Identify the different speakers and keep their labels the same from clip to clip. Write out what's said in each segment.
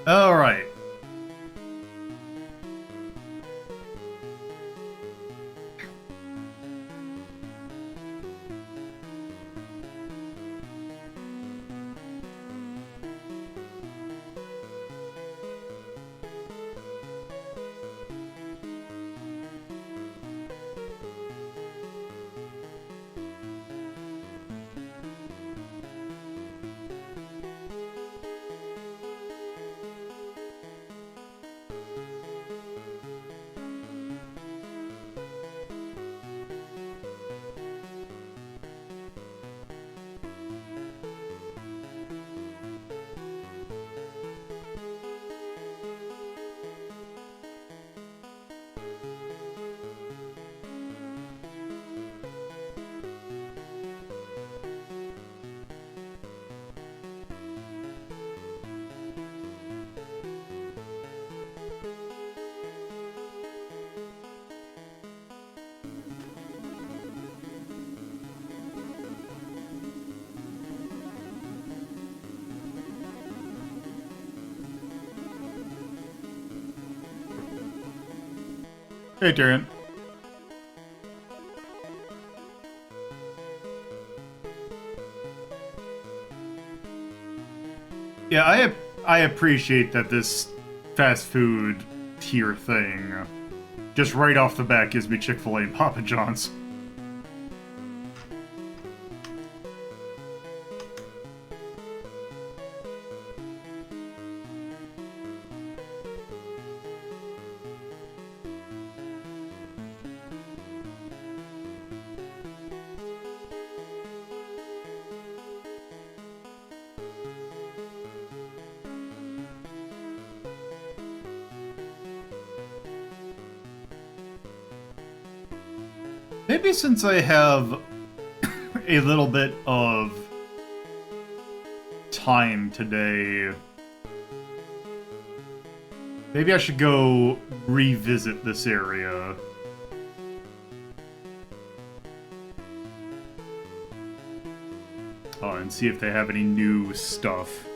Speaker 1: All right. Hey, Darren. Yeah, I appreciate that this fast food tier thing, just right off the bat gives me Chick-fil-A and Papa John's. Maybe since I have a little bit of time today, maybe I should go revisit this area. And see if they have any new stuff.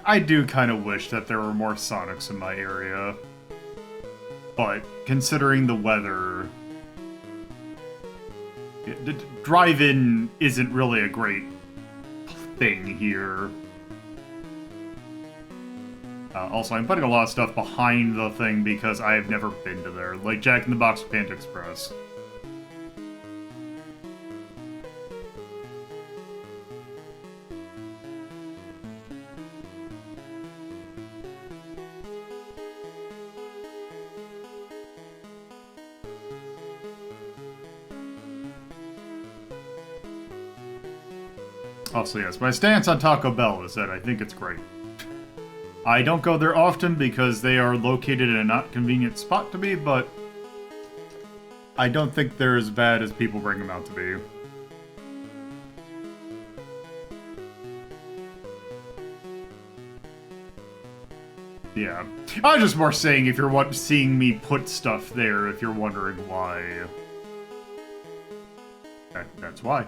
Speaker 1: I do kind of wish that there were more Sonics in my area. But, considering the weather, the drive-in isn't really a great thing here. Also, I'm putting a lot of stuff behind the thing because I have never been to there, like Jack in the Box Panda Express. Also, yes, my stance on Taco Bell is that I think it's great. I don't go there often because they are located in a not convenient spot to me, but I don't think they're as bad as people bring them out to be. Yeah. I was just more saying if you're seeing me put stuff there, if you're wondering why. That's why.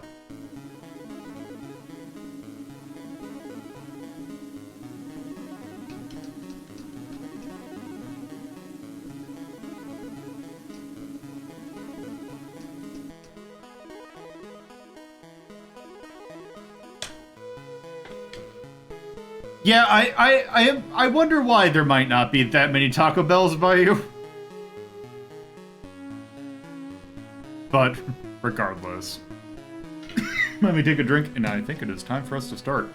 Speaker 1: Yeah, I wonder why there might not be that many Taco Bells by you. But, regardless. Let me take a drink, and I think it is time for us to start.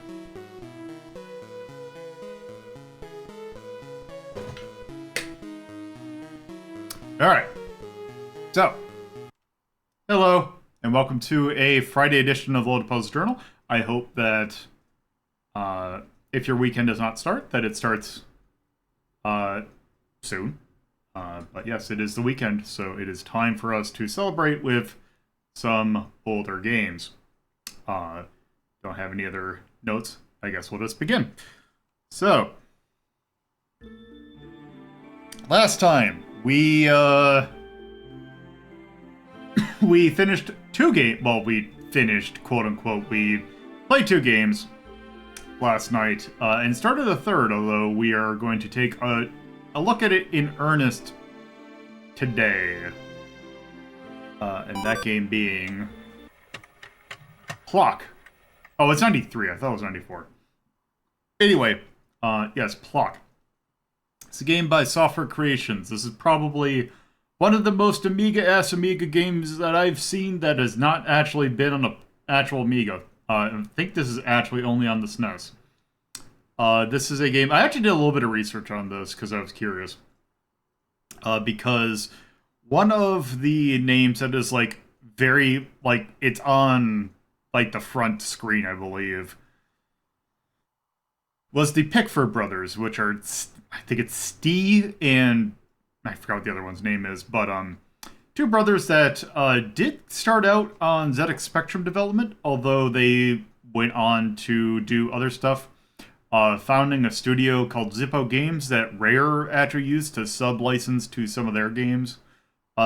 Speaker 1: Alright. So, hello, and welcome to a Friday edition of Lolo De Puzlo Journal. I hope that, if your weekend does not start, that it starts soon. But yes, it is the weekend, so it is time for us to celebrate with some older games. Don't have any other notes. I guess we'll just begin. So, last time we we finished two games. Well, we finished, quote unquote. We played two games last night, and started a third, although we are going to take a look at it in earnest today. And that game being Plok. Oh, it's 93. I thought it was 94. Anyway, yes, Plok. It's a game by Software Creations. This is probably one of the most Amiga-ass Amiga games that I've seen that has not actually been on an actual Amiga. I think this is actually only on the SNES. This is a game... I actually did a little bit of research on this because I was curious. Because one of the names that is, like, very... Like, it's on, like, the front screen, I believe, was the Pickford brothers, which are... I think it's Steve and... I forgot what the other one's name is, but, two brothers that did start out on ZX Spectrum development, although they went on to do other stuff, founding a studio called Zippo Games that Rare actually used to sub-license to some of their games.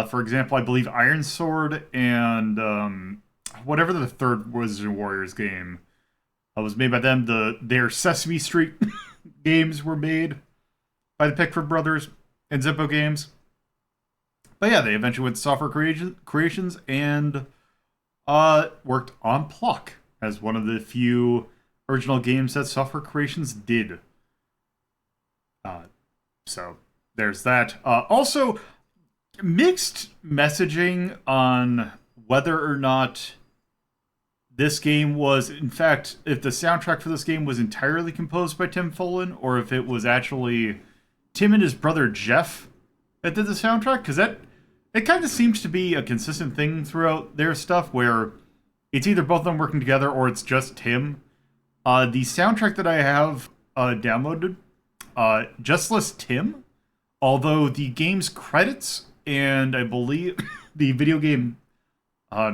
Speaker 1: For example, I believe Iron Sword and whatever the third Wizard Warriors game was made by them. Their Sesame Street games were made by the Pickford brothers and Zippo Games. But yeah, they eventually went to Software Creations and worked on Plok as one of the few original games that Software Creations did. So there's that. Also, mixed messaging on whether or not this game was, in fact, if the soundtrack for this game was entirely composed by Tim Follin, or if it was actually Tim and his brother Jeff that did the soundtrack, because it kind of seems to be a consistent thing throughout their stuff, where it's either both of them working together or it's just Tim. The soundtrack that I have downloaded just lists Tim, although the game's credits and I believe the video game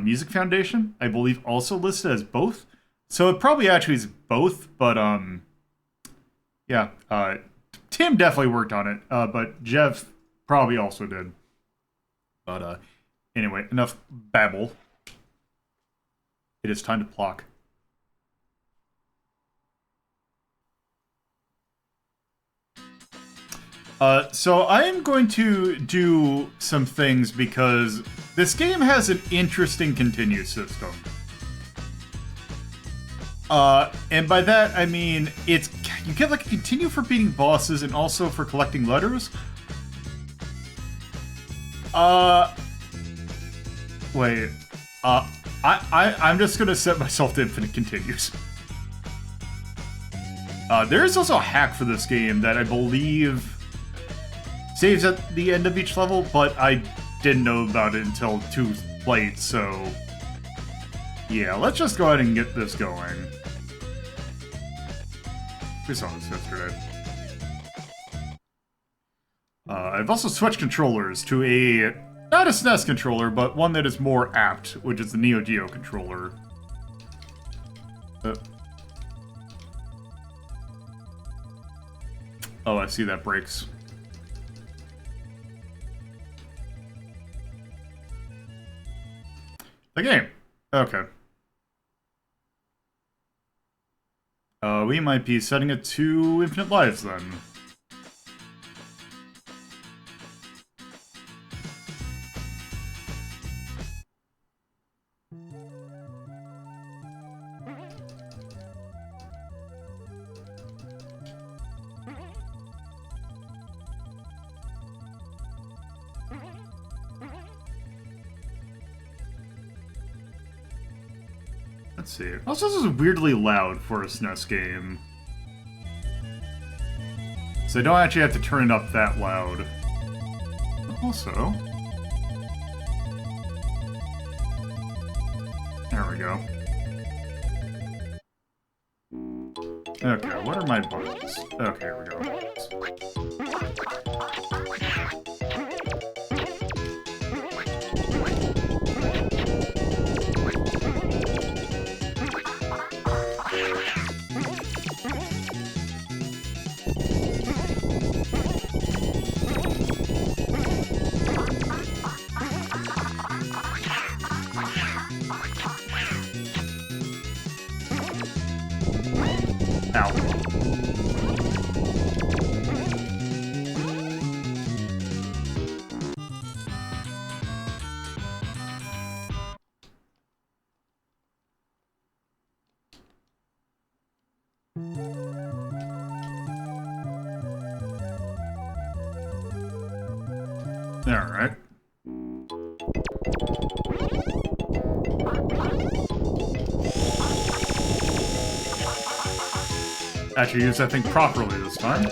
Speaker 1: Music Foundation, I believe, also listed as both. So it probably actually is both, but yeah, Tim definitely worked on it, but Jeff probably also did. But anyway, enough babble. It is time to Plok. So I am going to do some things because this game has an interesting continue system. And by that I mean you get like a continue for beating bosses and also for collecting letters. Wait. I'm just gonna set myself to infinite continues. There is also a hack for this game that I believe saves at the end of each level, but I didn't know about it until too late, so yeah, let's just go ahead and get this going. We saw this yesterday. I've also switched controllers to not a SNES controller, but one that is more apt, which is the Neo Geo controller. Oh, I see that breaks. The game. Okay. We might be setting it to infinite lives then. Let's see. Also, this is weirdly loud for a SNES game. So I don't actually have to turn it up that loud. Also... There we go. Okay, what are my buttons? Okay, here we go. Alright. Actually use that thing properly this time.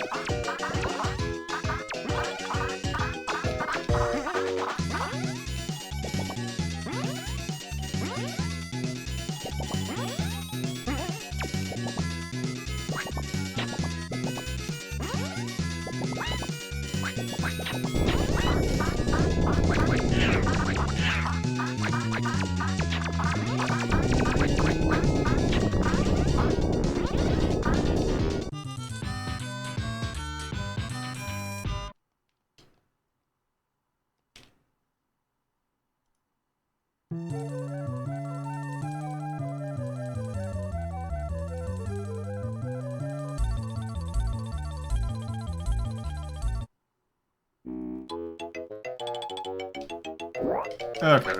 Speaker 1: Okay.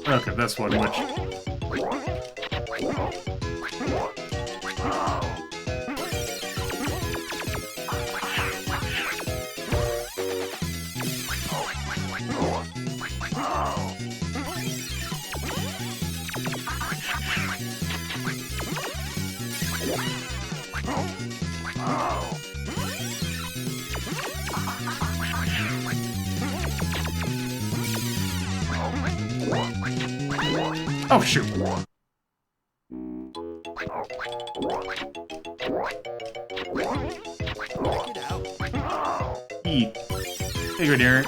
Speaker 1: Okay, this one, which... Oh, shoot. Eat. There you go, Darren.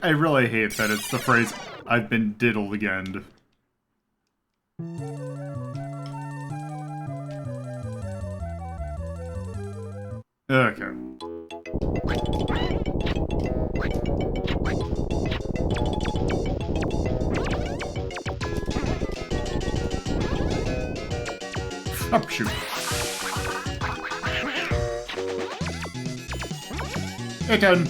Speaker 1: I really hate that it's the phrase, I've been diddled again. Okay. Oh, shoot. Hey, Ken.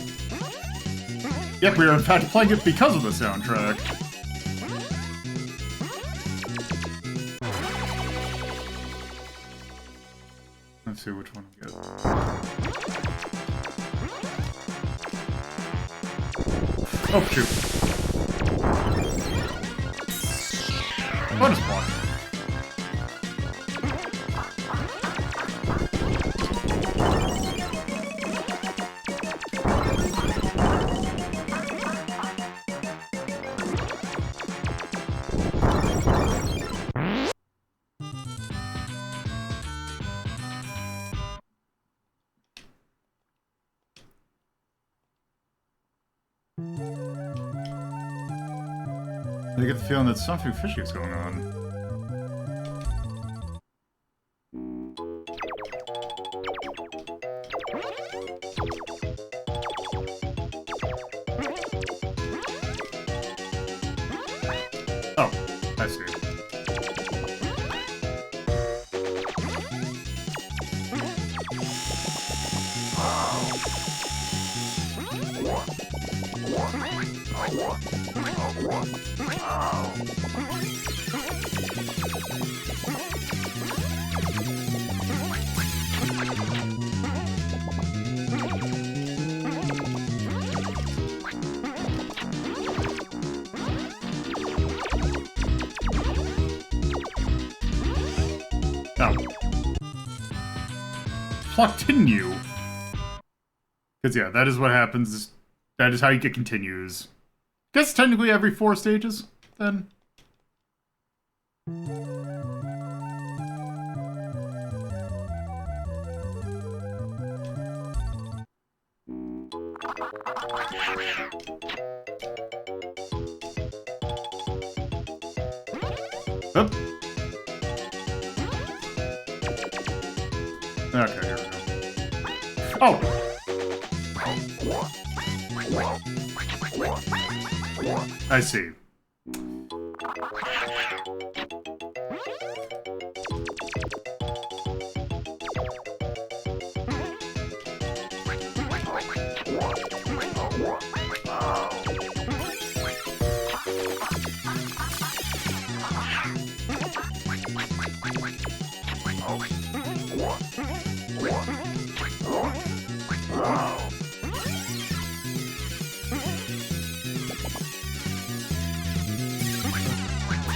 Speaker 1: Yep, we are in fact playing it because of the soundtrack. Let's see which one we get. Oh, shoot. Bonus block. I get the feeling that something fishy is going on. Oh, I see. Continue. Because, yeah, that is what happens. That is how you get continues. Guess technically every 4 stages, then. Oop. Okay, here we go. Oh! I see.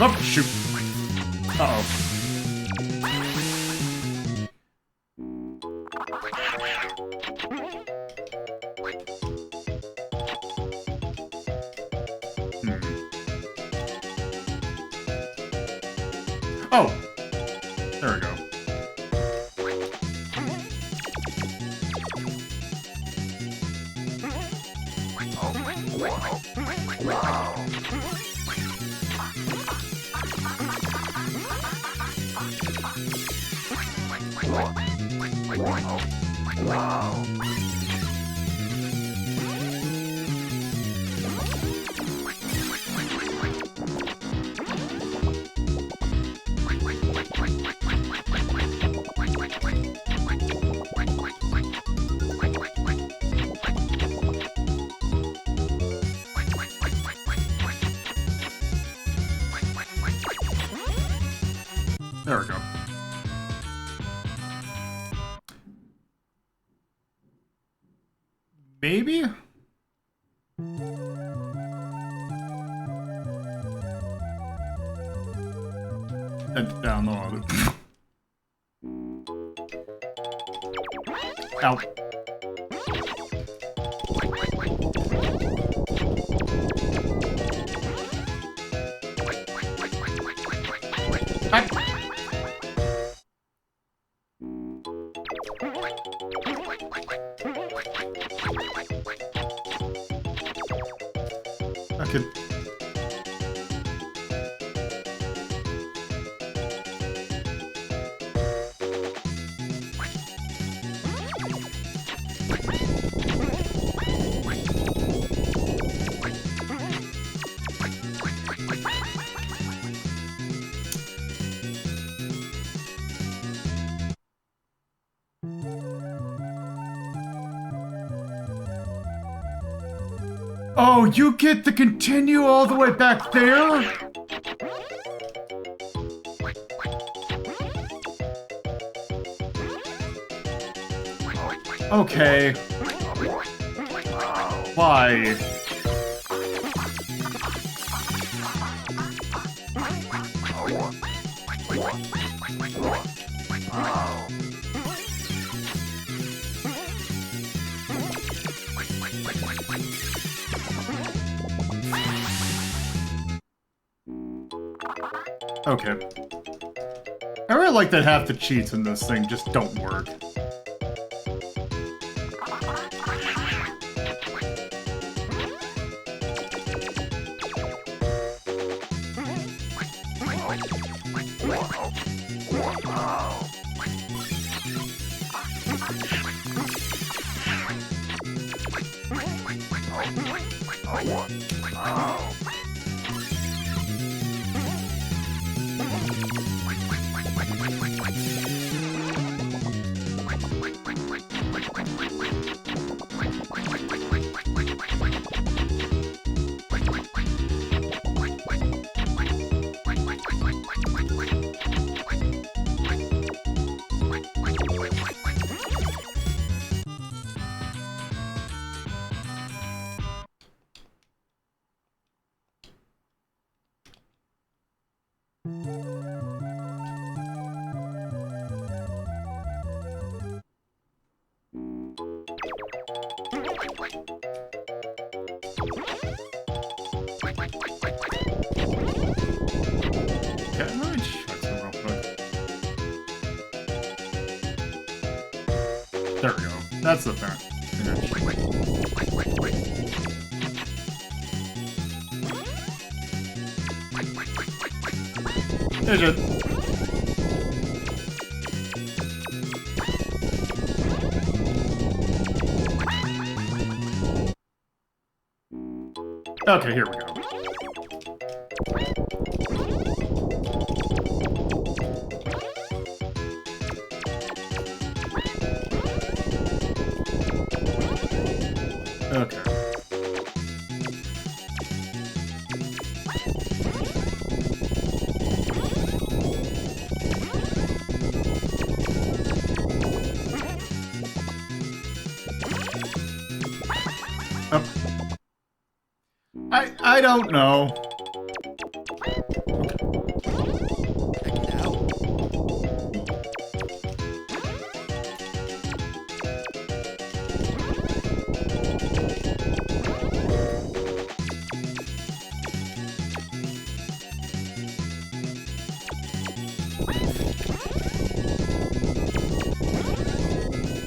Speaker 1: Oh, shoot. Uh-oh. Oh! There we go. There we go. Maybe? Down the line. Ow. Okay. Oh, you get to continue all the way back there? Okay. Why? Okay. I really like that half the cheats in this thing just don't work. There we go. That's the parent. There's it. Okay, here we go. Okay. I don't know.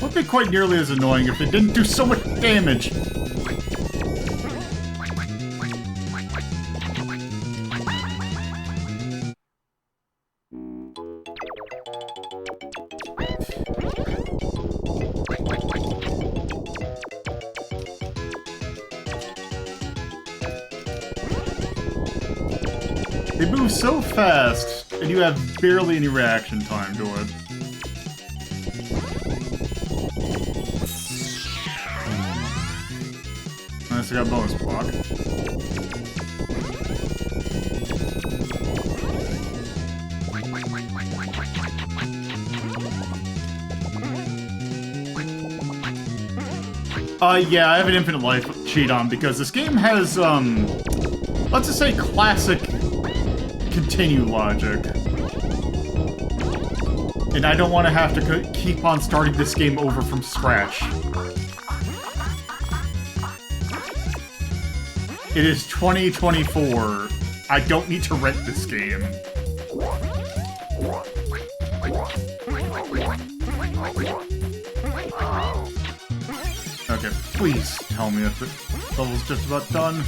Speaker 1: Would be quite nearly as annoying if it didn't do so much damage. They move so fast, and you have barely any reaction time to it. Nice, I got bonus block. Yeah, I have an infinite life cheat on because this game has, let's just say classic continue logic. And I don't want to have to keep on starting this game over from scratch. It is 2024. I don't need to rent this game. Okay, please tell me if the level's just about done.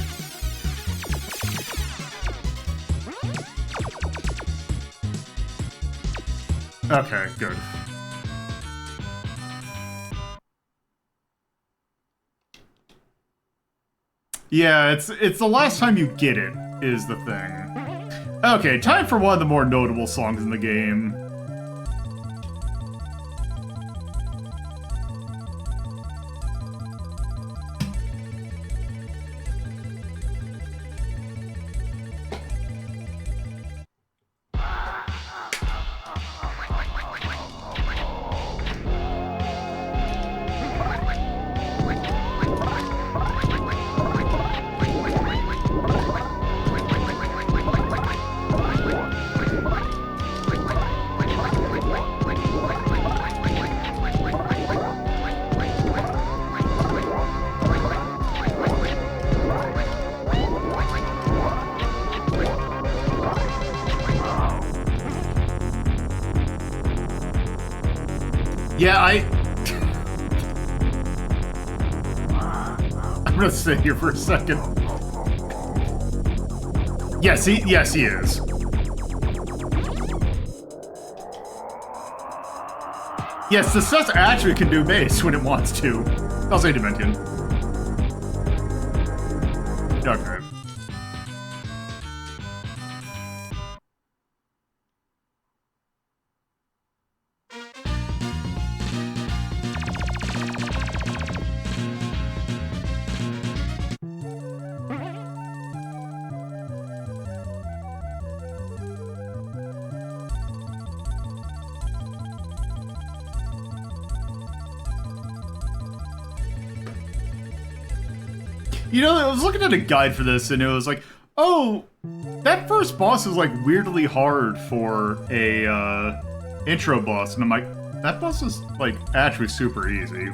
Speaker 1: Okay, good. Yeah, it's the last time you get it, is the thing. Okay, time for one of the more notable songs in the game. Yeah, I'm gonna sit here for a second. Yes, he is. Yes, the sus actually can do base when it wants to. I'll say Dimension. Okay. You know, I was looking at a guide for this, and it was like, oh, that first boss is, like, weirdly hard for a, intro boss. And I'm like, that boss is, like, actually super easy.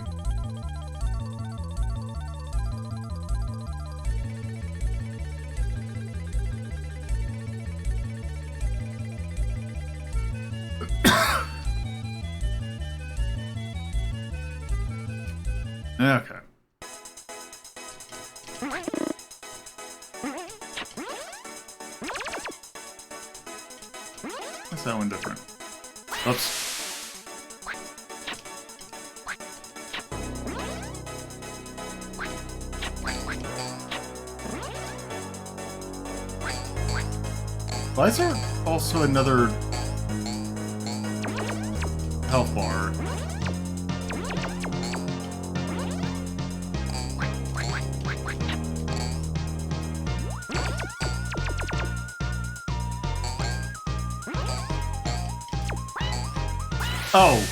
Speaker 1: Okay. What's that one different? Oops. Why is there also another health bar? Oh!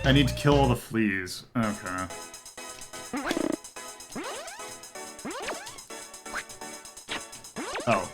Speaker 1: I need to kill all the fleas. Okay. Oh.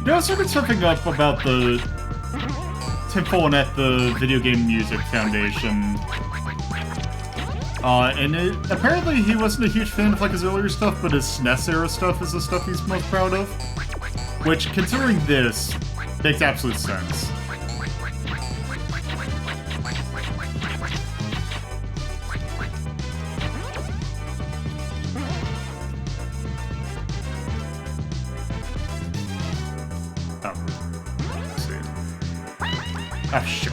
Speaker 1: I was looking something up about the Tim Follin at the Video Game Music Foundation. Apparently he wasn't a huge fan of like his earlier stuff, but his SNES era stuff is the stuff he's most proud of. Which, considering this, makes absolute sense. Ah, shit.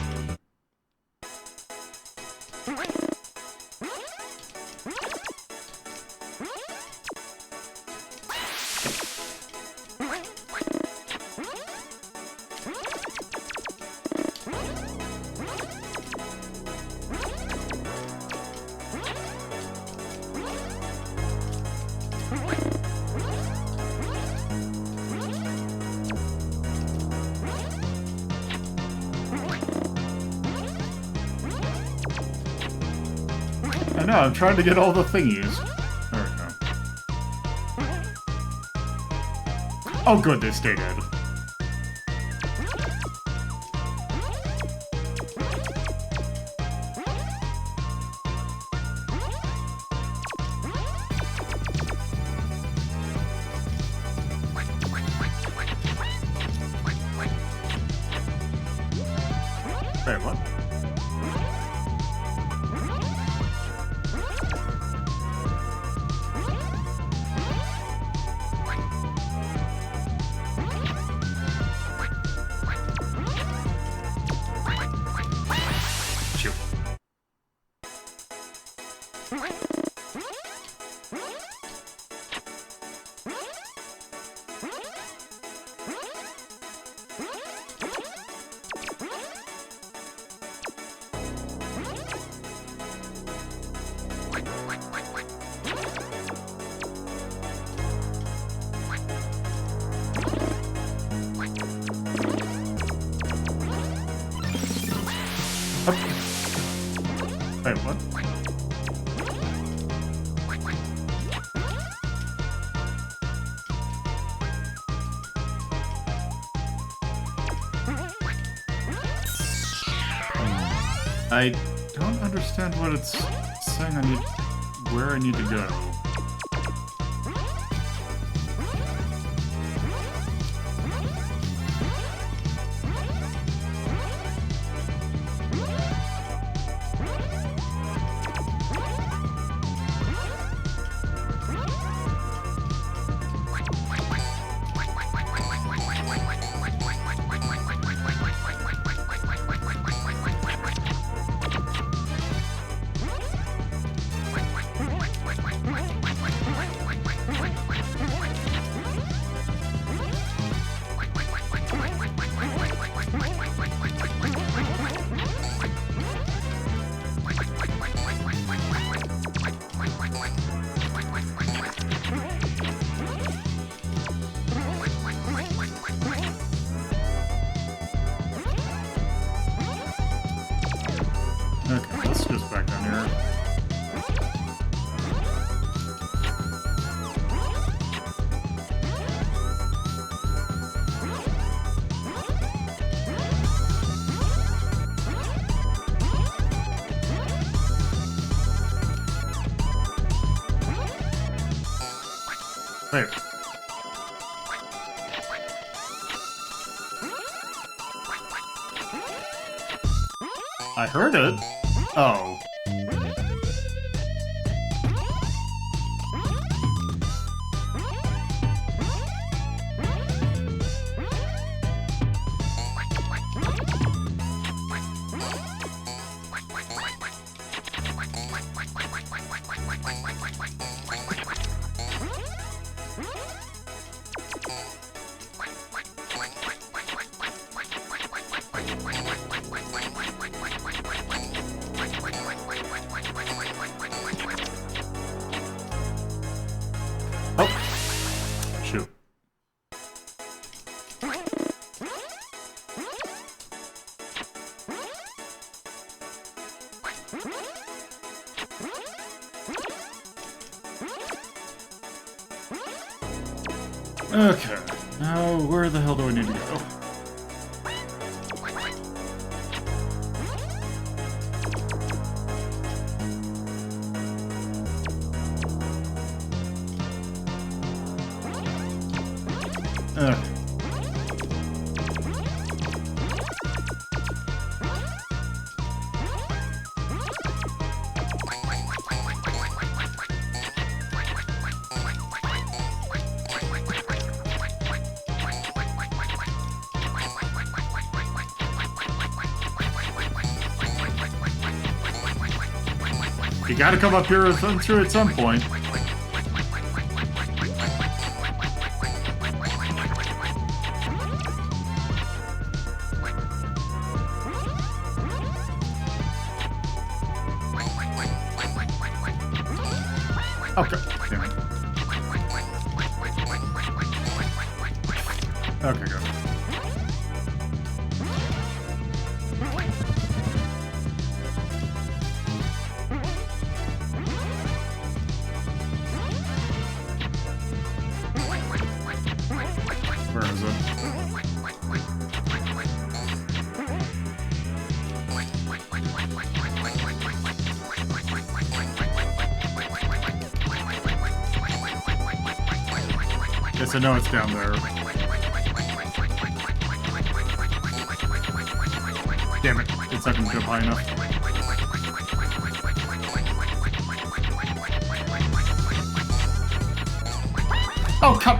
Speaker 1: I know, I'm trying to get all the thingies. There we go. Oh good, they stay dead. Wait, what? Wait, what? I don't understand what it's saying I need... where I need to go. Okay, let's just back down here. Wait. I heard it. Oh. Oh. Shoot. Okay. Oh, where the hell do I need to go? You gotta come up here through at some point. Okay. Damn it. Okay, go. Where is it? Yes, I know it's down there. Damn it, it's not gonna jump high enough. Oh, come!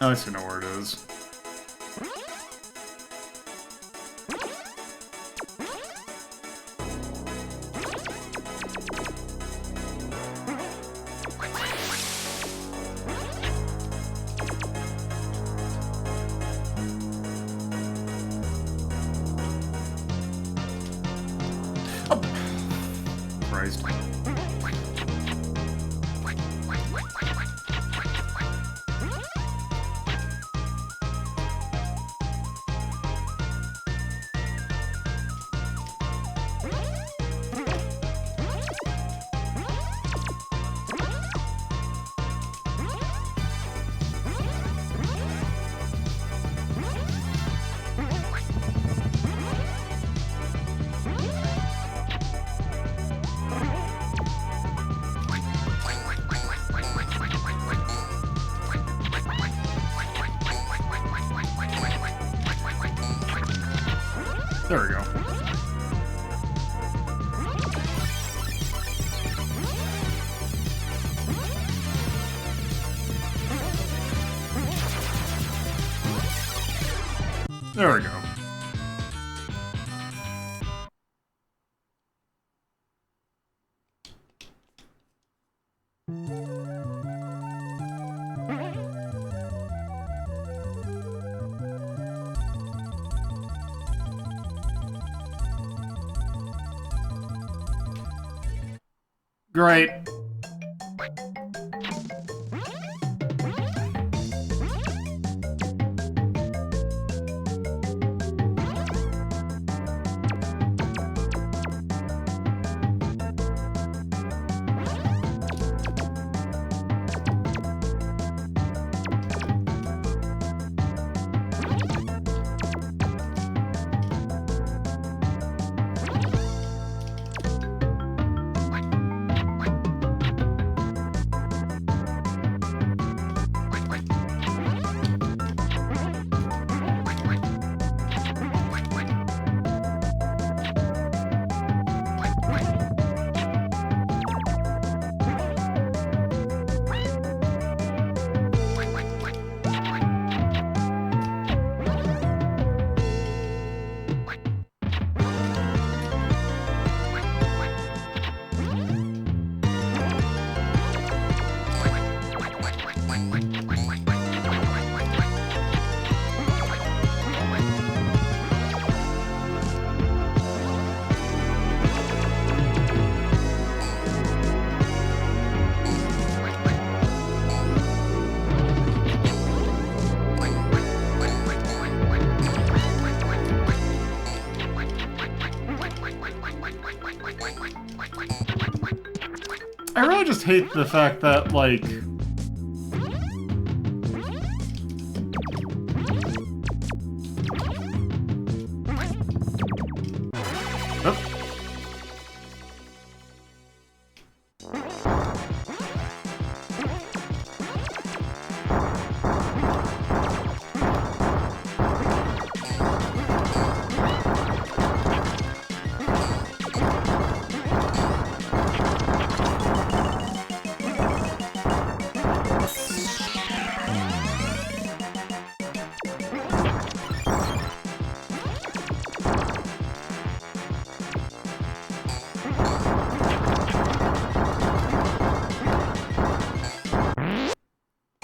Speaker 1: At least I know where it is. Oh. Christ. There we go. There we go. Great. I really just hate the fact that, like... Oop.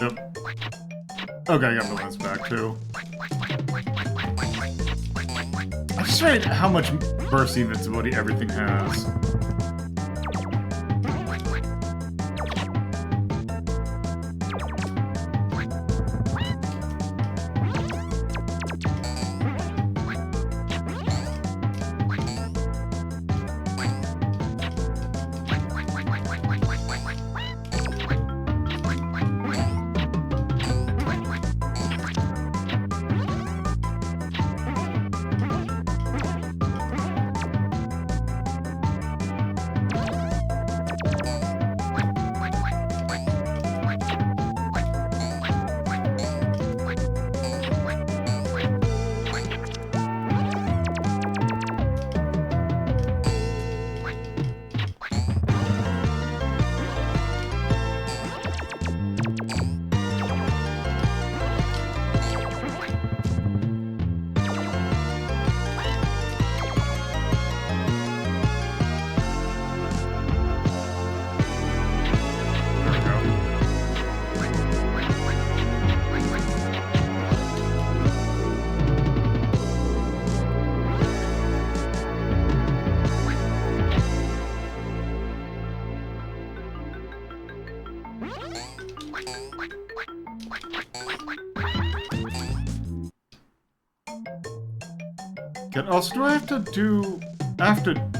Speaker 1: Yep. Okay, I got the lens back too. I just read how much burst invincibility everything has. What else do I have to do? I have to...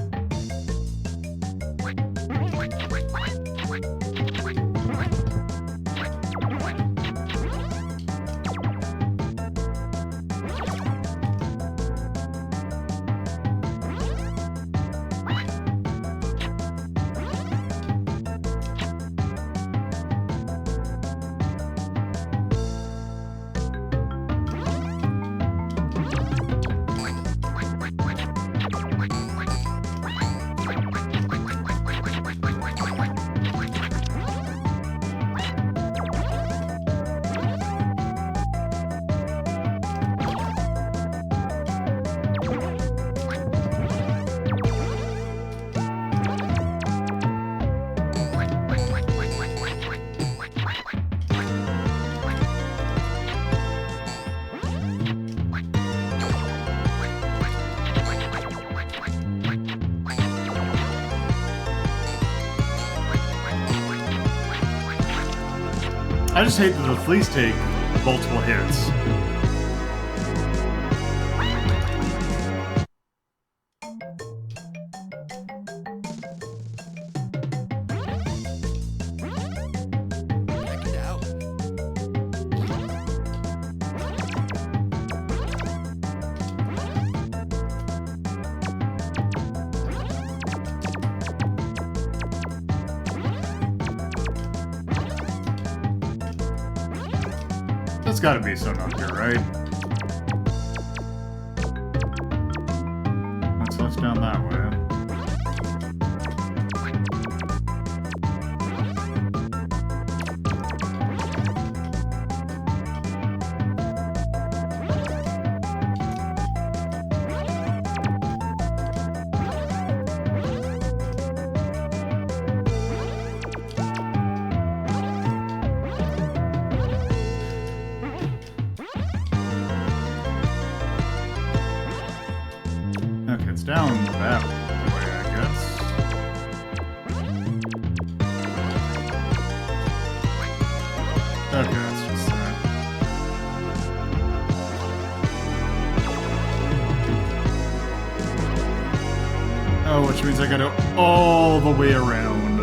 Speaker 1: I just hate that the fleas take multiple hits. That's gotta be some up here, right? Let's down that way. It's down that way, I guess. Okay, that's just that. Oh, which means I gotta all the way around.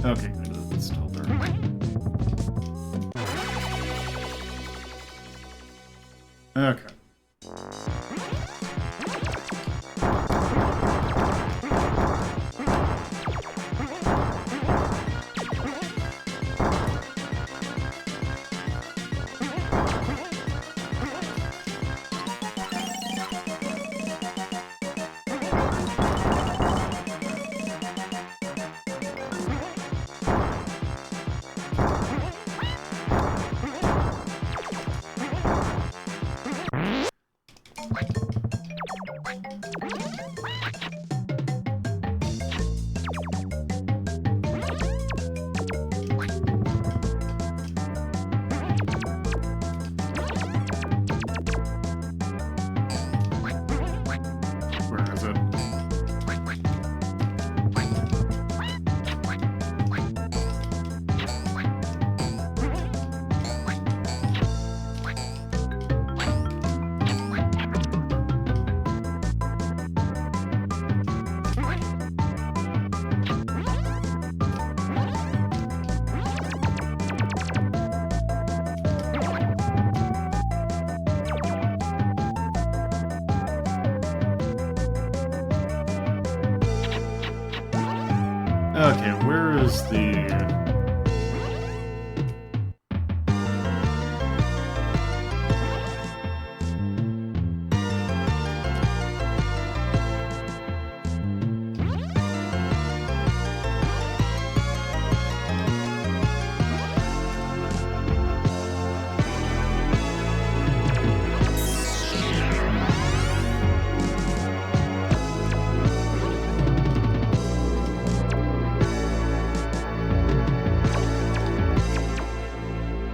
Speaker 1: Okay, good. It's still there. Okay. Where is it? Okay, where is the...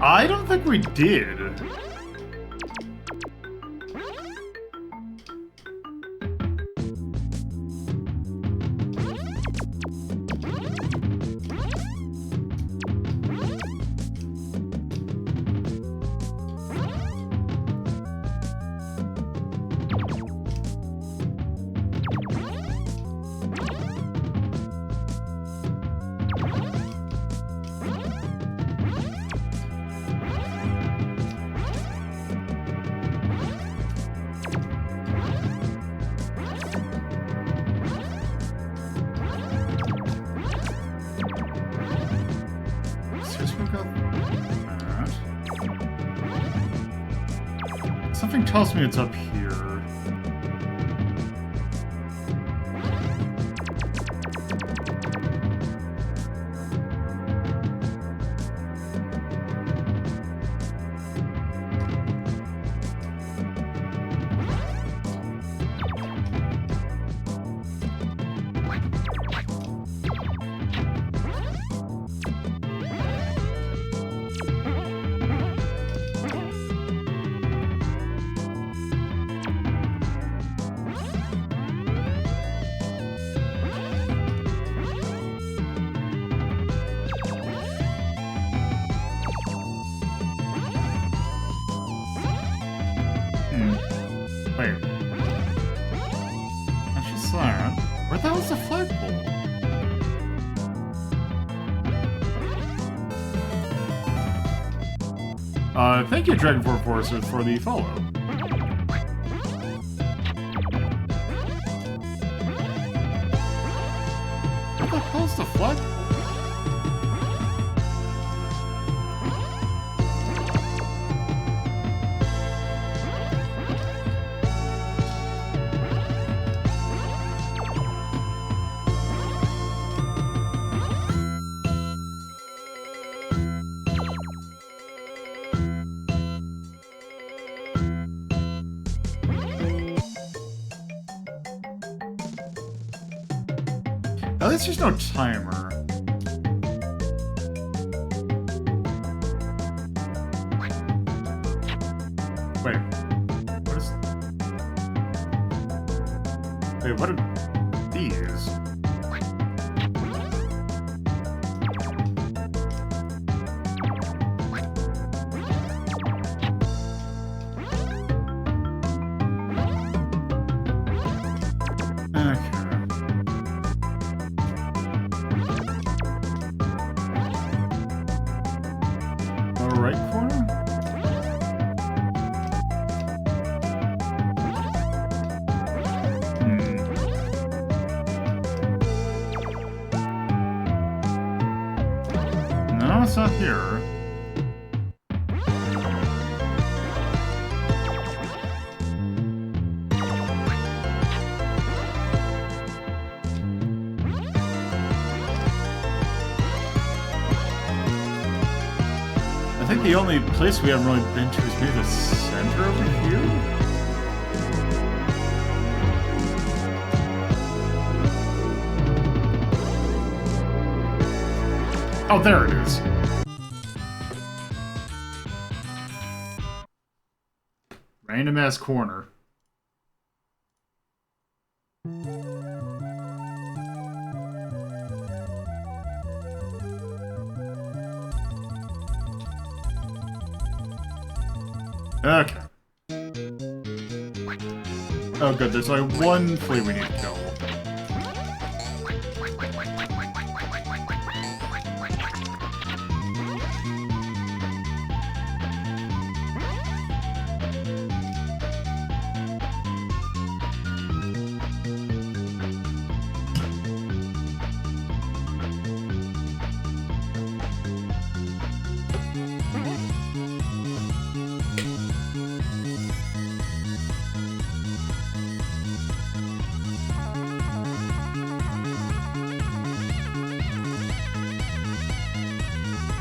Speaker 1: I don't think we did. Something tells me it's up here. Wait. That's just that. Where the hell's the flagpole? Thank you, Dragonfort Forces, for the follow. Where the hell's the flagpole? At least there's no timer. Wait. What is... Wait, what are these? Okay. No, it's not here. I think the only place we haven't really been to is maybe the center over here? Oh, there it is. Random ass corner. Okay. Oh good, there's like one flea we need to kill.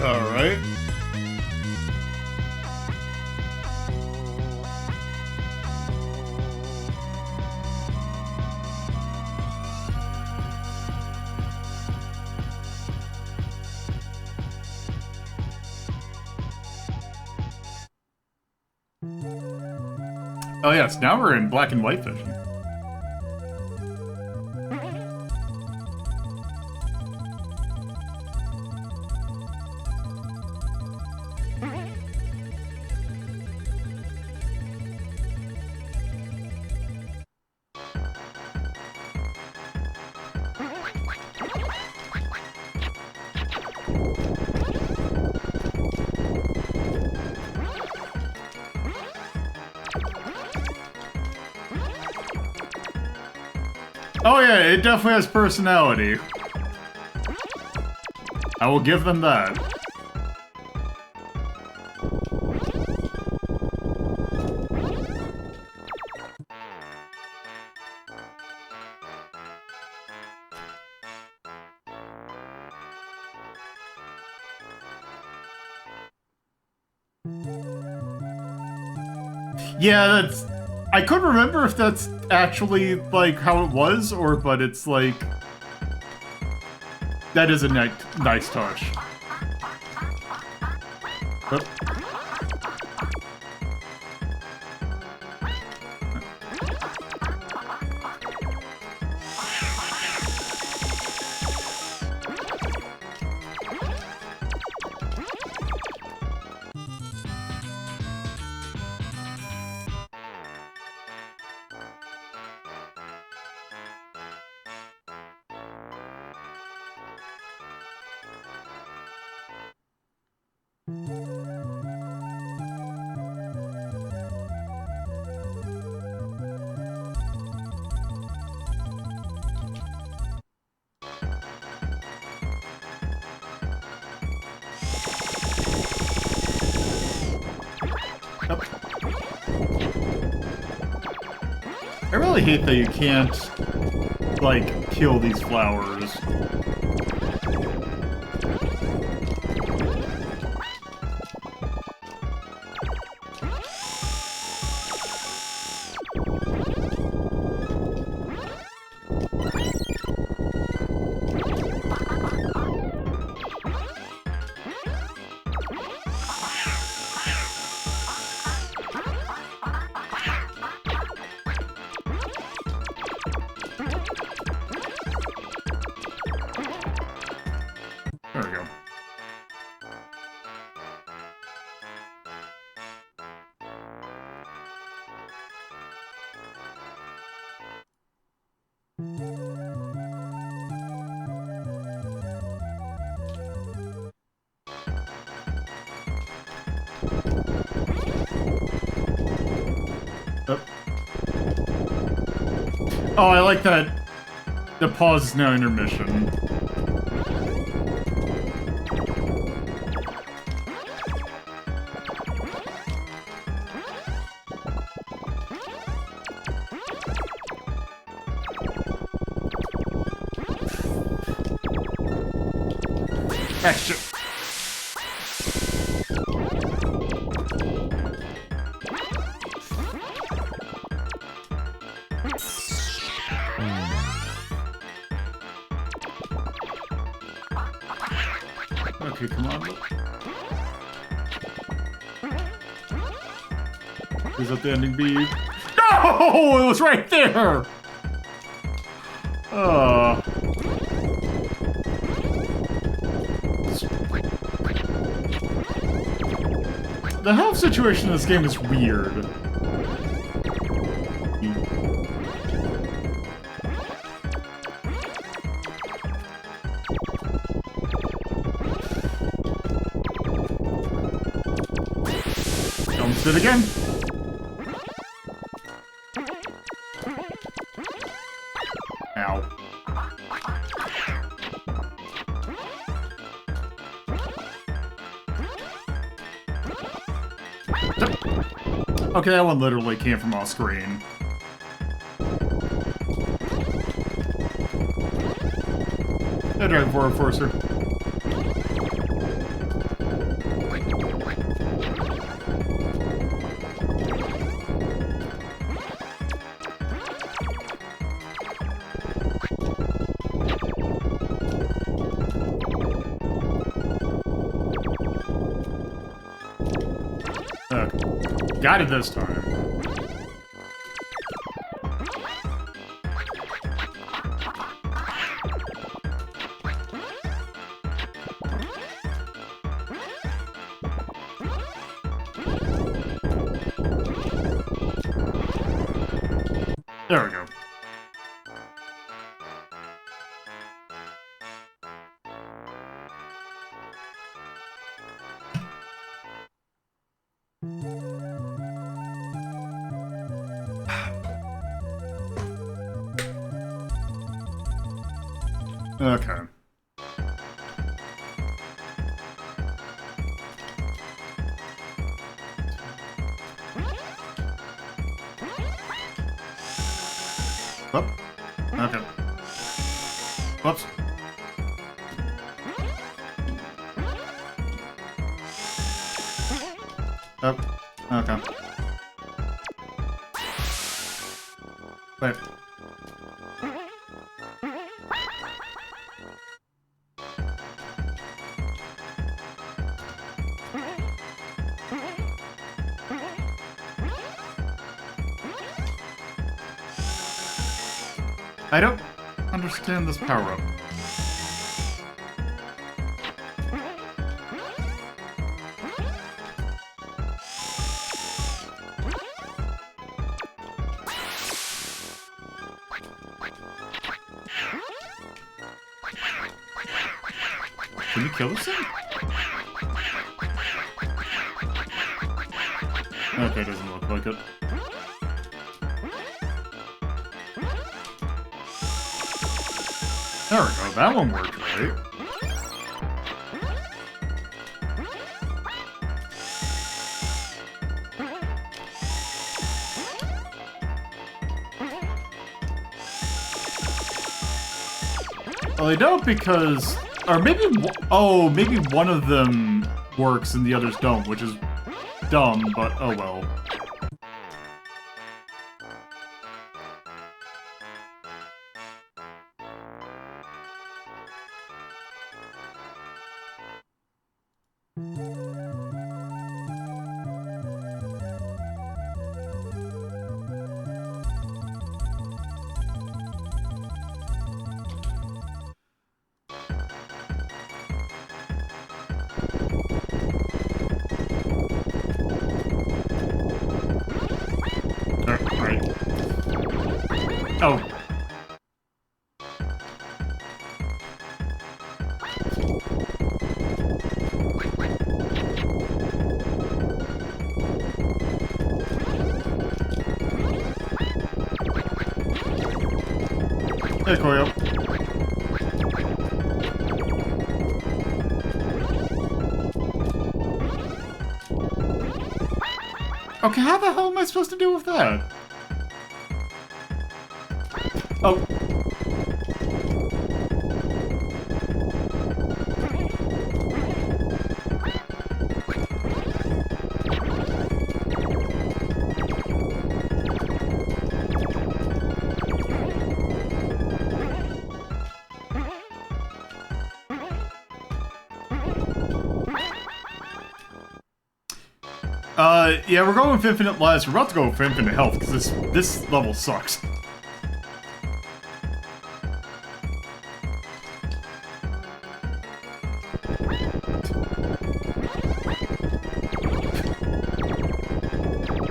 Speaker 1: Alright. Oh yes, now we're in black and white vision. Oh yeah, it definitely has personality. I will give them that. Yeah, that's... I couldn't remember if that's actually, like, how it was, or, but it's, like... That is a nice touch. Oh. I really hate that you can't, like, kill these flowers. There we go. Oh, I like that. The pause is now intermission. Extra. Okay, come on. Is that the ending B? No! It was right there! The health situation in this game is weird. Almost did it again. Ow. Okay, that one literally came from off screen. Hey, Dragon Forward Forcer. Got it this time. There we go. Okay. Whoop. Okay. Whoops. Oh. Okay. Wait. I don't understand this power-up. Can you kill this thing? Okay, doesn't look like it. There we go, that one worked right. Well, they don't because... Or maybe... Oh, maybe one of them works and the others don't, which is dumb, but oh well. Oh. Hey, Koyo. Okay, how the hell am I supposed to deal with that? Oh. Yeah, we're going with infinite lives. We're about to go with infinite health, because this level sucks.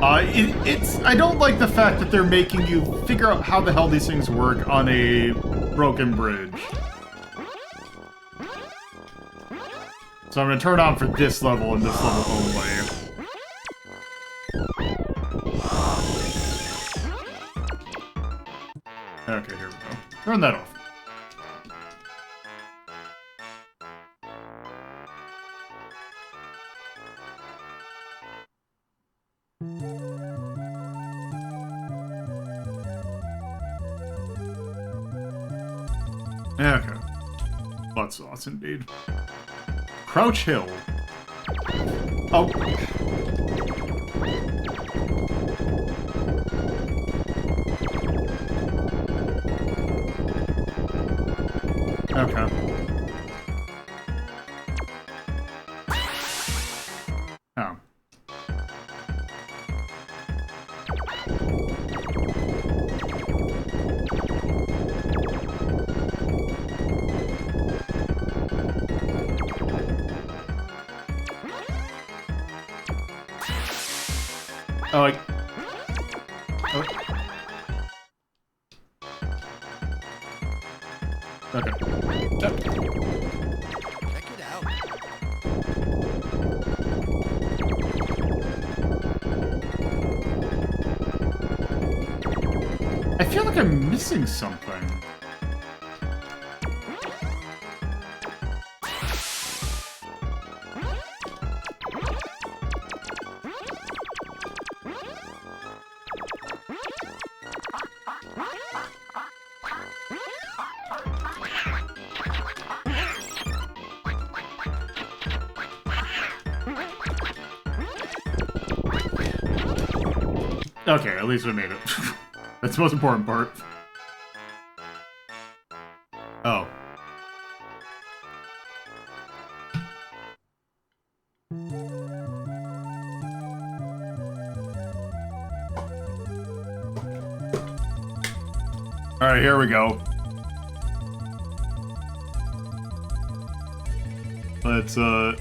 Speaker 1: I don't like the fact that they're making you figure out how the hell these things work on a broken bridge. So I'm gonna turn on for this level and this level only. Okay, here we go. Turn that off. Okay. Butt sauce, indeed. Crouch Hill. Oh. Okay. Oh. Oh, oh. Okay.
Speaker 2: Check it out.
Speaker 1: I feel like I'm missing something. Okay, at least we made it. That's the most important part. Oh. Alright, here we go. Let's, turn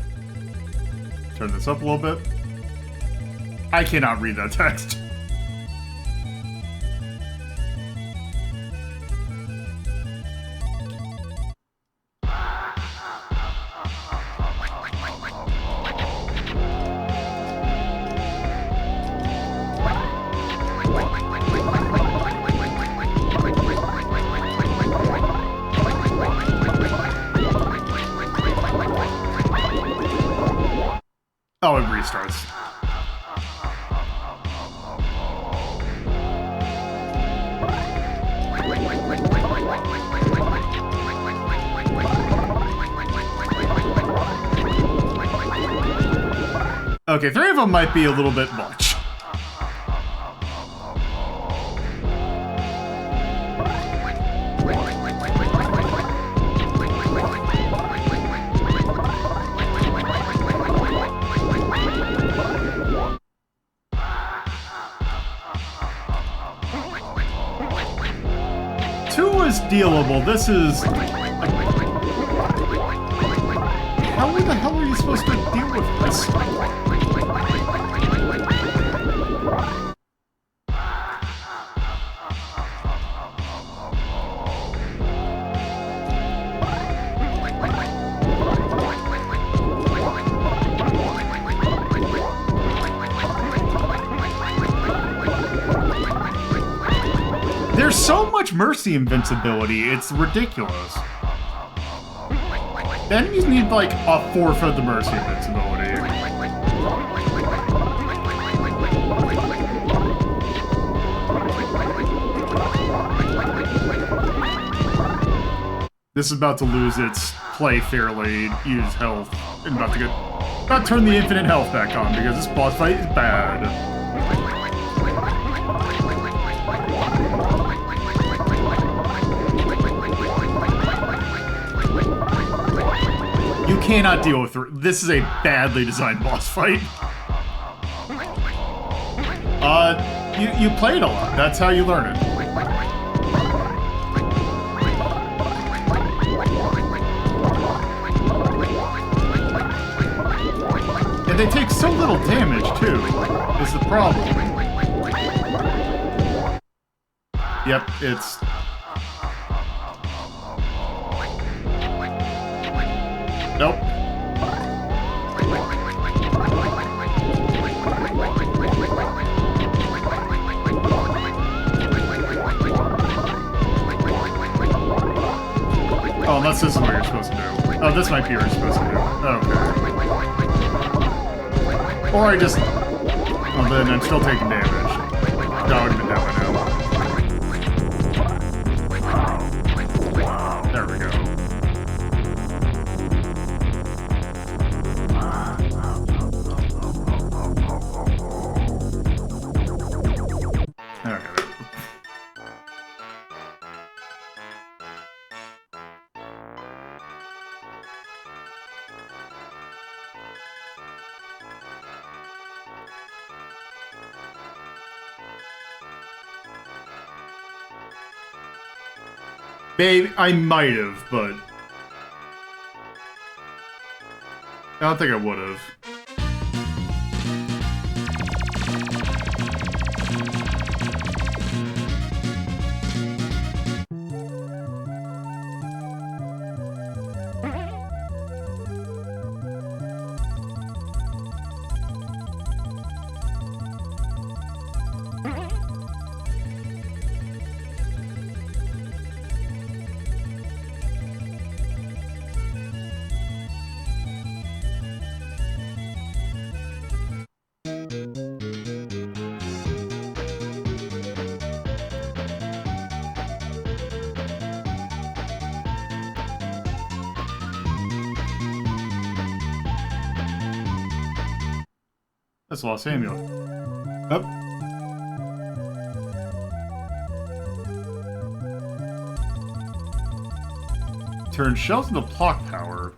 Speaker 1: this up a little bit. I cannot read that text. Oh, it restarts. Okay, 3 of them might be a little bit much. Dealable. This is... How the hell are you supposed to deal with this? There's so much mercy invincibility, it's ridiculous. The enemies need like a fourth of the mercy invincibility. This is about to lose its play fairly, use health, and about to turn the infinite health back on because this boss fight is bad. You cannot deal with this is a badly designed boss fight. You play it a lot. That's how you learn it. And they take so little damage, too, is the problem. Yep, it's... Nope. Oh, unless this is what you're supposed to do. Oh, this might be what you're supposed to do. Okay. Or I just... Oh, then I'm still taking damage. That would have been down by now. There we go. Okay. Maybe I might have, but I don't think I would have. That's Los Angeles. Up. Turn shells into Plok power.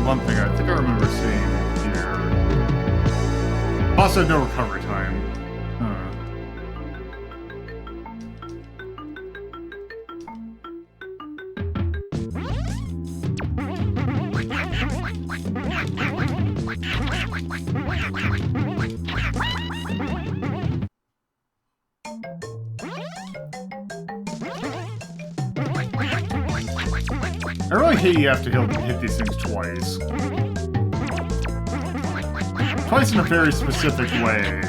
Speaker 1: One thing I think I remember seeing here. Also, no recovery time. I really hate you have to hit these things twice. Twice in a very specific way.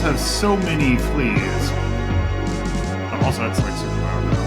Speaker 1: have so many fleas. But also, it's like super loud now.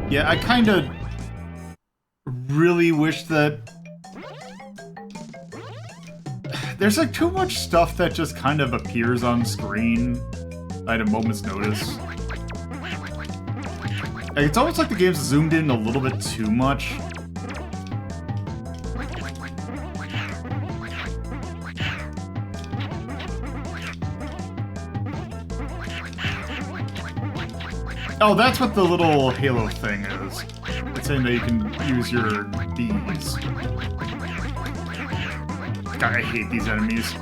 Speaker 1: Yeah, I kind of really wish that there's like too much stuff that just kind of appears on screen at a moment's notice. Like, it's almost like the game's zoomed in a little bit too much. Oh, that's what the little halo thing is. It's saying that you can use your bees. God, I hate these enemies.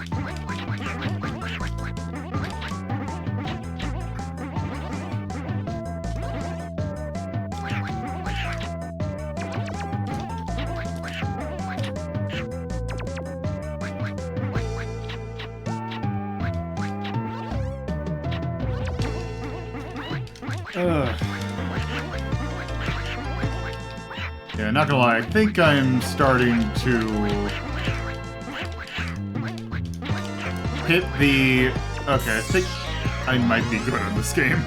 Speaker 1: Yeah, not gonna lie, I think I'm starting to hit the... Okay, I think I might be good at this game.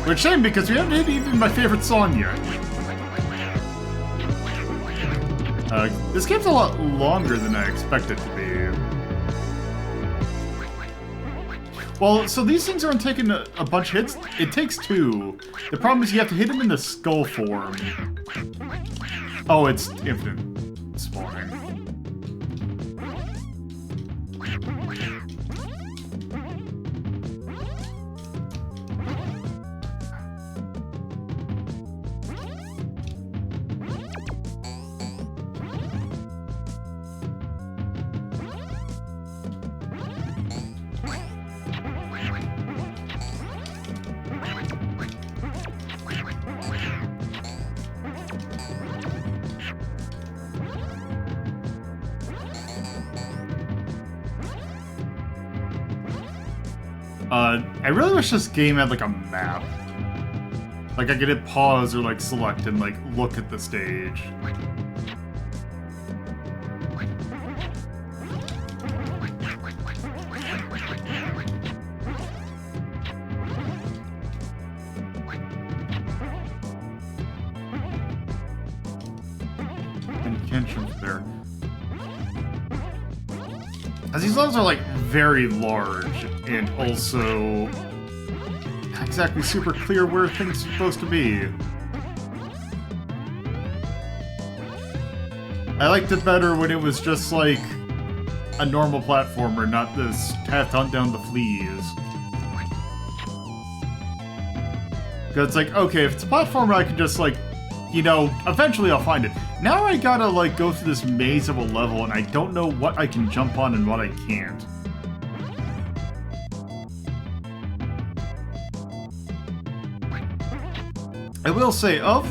Speaker 1: Which shame, because we haven't hit even my favorite song yet. This game's a lot longer than I expected it to be. Well, so these things aren't taking a bunch of hits. It takes 2. The problem is you have to hit them in the skull form. Oh, it's infinite spawning. I really wish this game had like a map. Like I could hit pause or like select and like look at the stage. And you can't jump there. As these levels are like very large and also not exactly super clear where things are supposed to be. I liked it better when it was just like a normal platformer, not this have to hunt down the fleas. Because it's like, okay, if it's a platformer, I can just like, you know, eventually I'll find it. Now I gotta like go through this maze of a level and I don't know what I can jump on and what I can't. I will say, of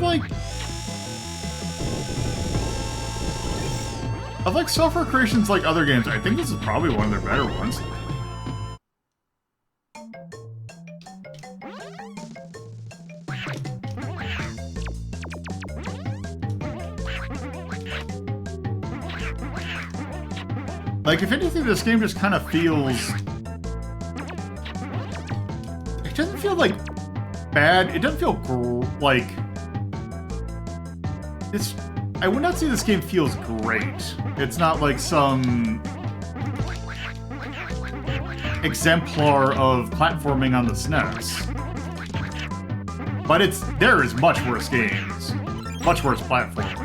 Speaker 1: software creations like other games, I think this is probably one of their better ones. Like, if anything, this game just kind of feels... It doesn't feel like bad. It doesn't feel like it's. I would not say this game feels great. It's not like some exemplar of platforming on the SNES. But there is much worse games, much worse platformers.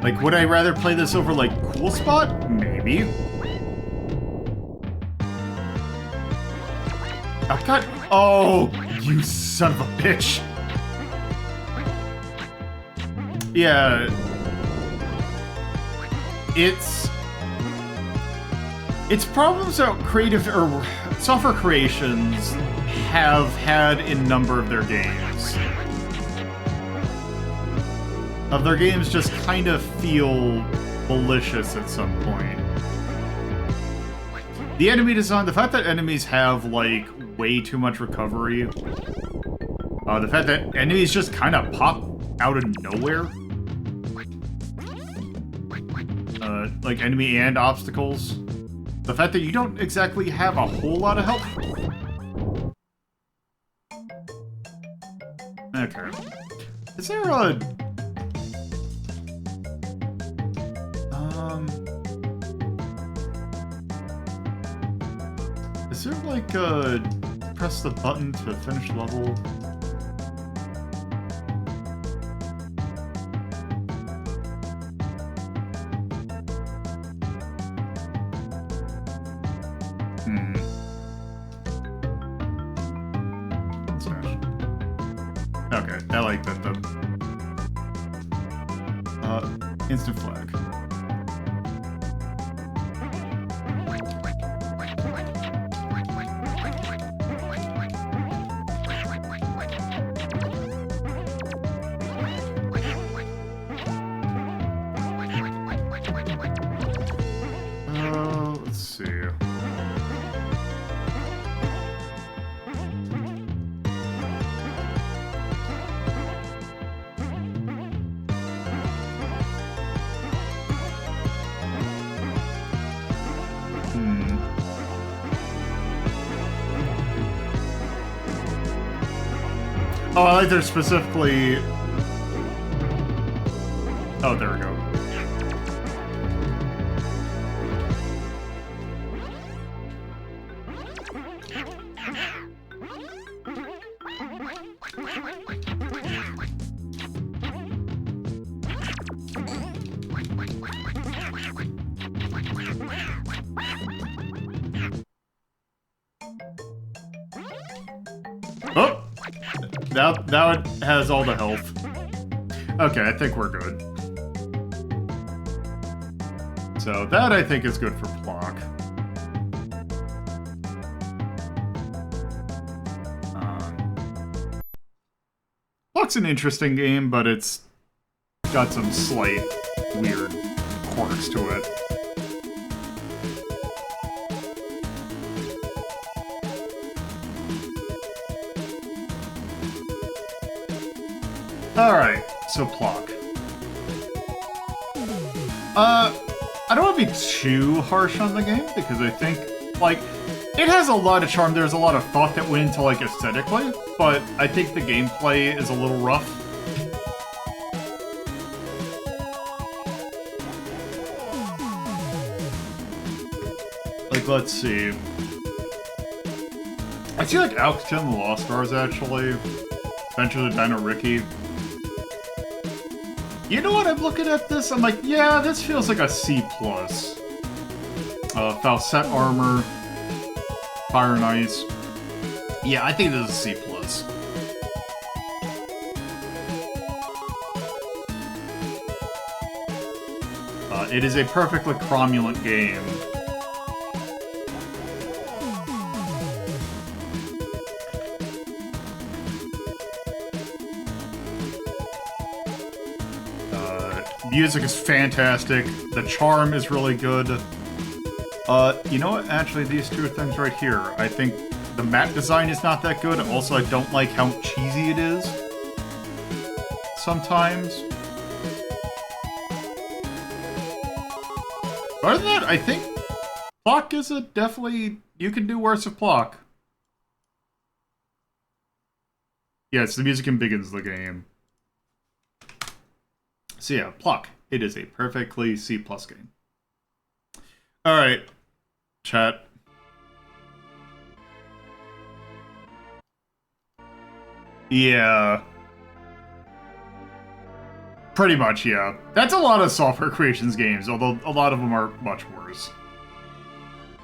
Speaker 1: Like, would I rather play this over, like, Cool Spot? Maybe. I got... Oh, you son of a bitch. Yeah. It's problems that creative or software creations have had in a number of their games. Their games just kind of feel malicious at some point. The enemy design, the fact that enemies have, like, way too much recovery. The fact that enemies just kind of pop out of nowhere. Like enemy and obstacles. The fact that you don't exactly have a whole lot of health. Okay. Is there a... Is there like a... press the button to finish level? Okay, I like that though. Instant flag. Let's see. Oh, I like they're specifically... Oh, there we go. Oh! Now it has all the health. Okay, I think we're good. So that, I think, is good for Plok. Plok's an interesting game, but it's got some slight weird quirks to it. Alright, so Plok. I don't want to be too harsh on the game, because I think, like, it has a lot of charm. There's a lot of thought that went into, like, aesthetically, but I think the gameplay is a little rough. Like, let's see. I see, like, Alcatraz and the Lost Stars, actually. Adventure of the Dino Ricky. You know what, I'm looking at this, I'm like, yeah, this feels like a C+. Falset Armor, Fire and Ice. Yeah, I think this is a C+. It is a perfectly cromulent game. Music is fantastic. The charm is really good. You know what? Actually, these two things right here. I think the map design is not that good. Also, I don't like how cheesy it is. Sometimes. Other than that, I think Plok is a definitely... You can do worse with Plok. Yes, the music embiggens the game. So yeah, Plok. It is a perfectly C+ game. Alright, chat. Yeah. Pretty much, yeah. That's a lot of software creations games, although a lot of them are much worse.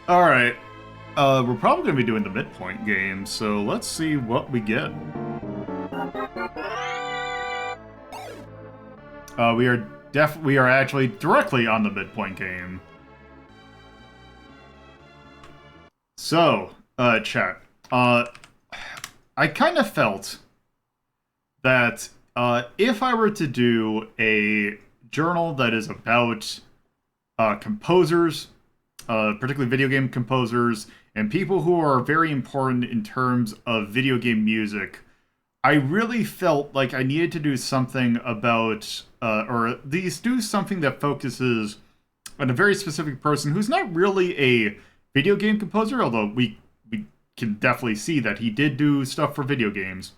Speaker 1: Alright. We're probably going to be doing the midpoint game, so let's see what we get. We are actually directly on the midpoint game. So, chat. I kind of felt that if I were to do a journal that is about composers, particularly video game composers, and people who are very important in terms of video game music, I really felt like I needed to do something about, or at least do something that focuses on a very specific person who's not really a video game composer, although we can definitely see that he did do stuff for video games.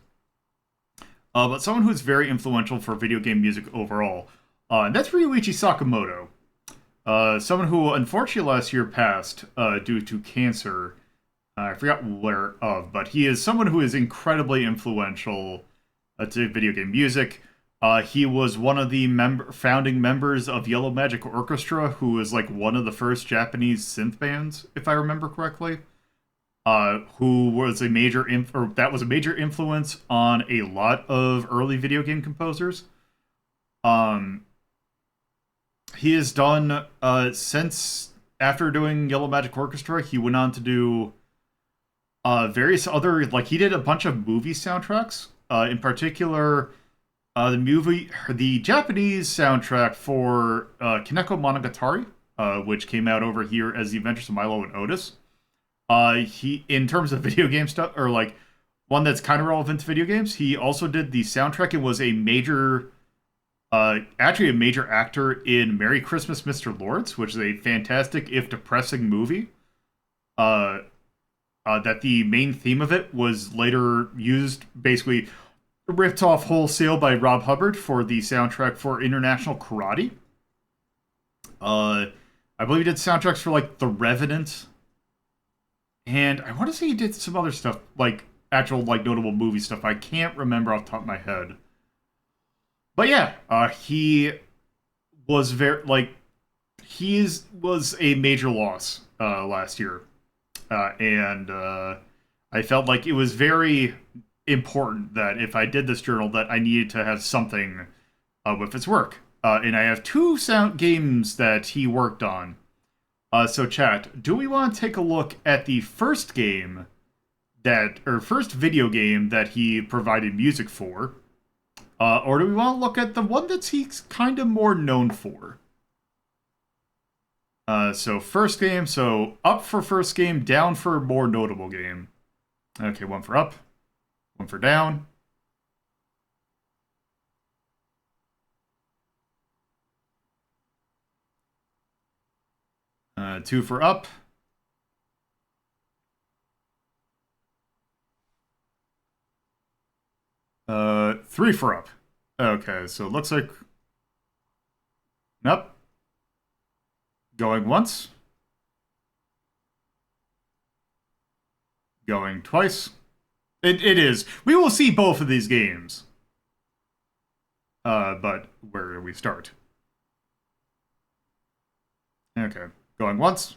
Speaker 1: But someone who's very influential for video game music overall. And that's Ryuichi Sakamoto. Someone who unfortunately last year passed due to cancer. I forgot where of, but he is someone who is incredibly influential to video game music. He was one of the founding members of Yellow Magic Orchestra, who was like one of the first Japanese synth bands, if I remember correctly. Who was a major that was a major influence on a lot of early video game composers. He has done since after doing Yellow Magic Orchestra, he went on to do various other, like he did a bunch of movie soundtracks. In particular, the Japanese soundtrack for Kaneko Monogatari, which came out over here as The Adventures of Milo and Otis. He, in terms of video game stuff, or like one that's kind of relevant to video games, he also did the soundtrack and was a major, actually a major actor in Merry Christmas, Mr. Lawrence, which is a fantastic, if depressing movie. That the main theme of it was later used, basically ripped off wholesale by Rob Hubbard for the soundtrack for International Karate. I believe he did soundtracks for like The Revenant. And I want to say he did some other stuff, like actual like notable movie stuff. I can't remember off the top of my head. But yeah, he was was a major loss last year. And I felt like it was very important that if I did this journal that I needed to have something with his work. And I have 2 sound games that he worked on. So chat, do we want to take a look at the first game first video game that he provided music for? Or do we want to look at the one that he's kind of more known for? So first game, so up for first game, down for more notable game. Okay, 1 for up, 1 for down. Two for up. Three for up. Okay, so it looks like... Nope. Going once. Going twice. It is. We will see both of these games. But where do we start? Okay. Going once.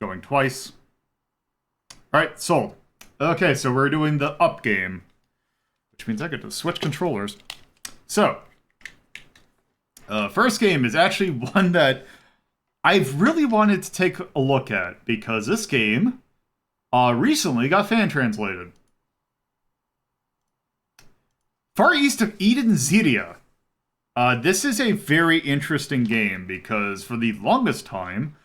Speaker 1: Going twice. Alright, sold. Okay, so we're doing the up game. Which means I get to switch controllers. So, first game is actually one that I've really wanted to take a look at, because this game recently got fan translated. Far East of Eden, Ziria. This is a very interesting game, because for the longest time,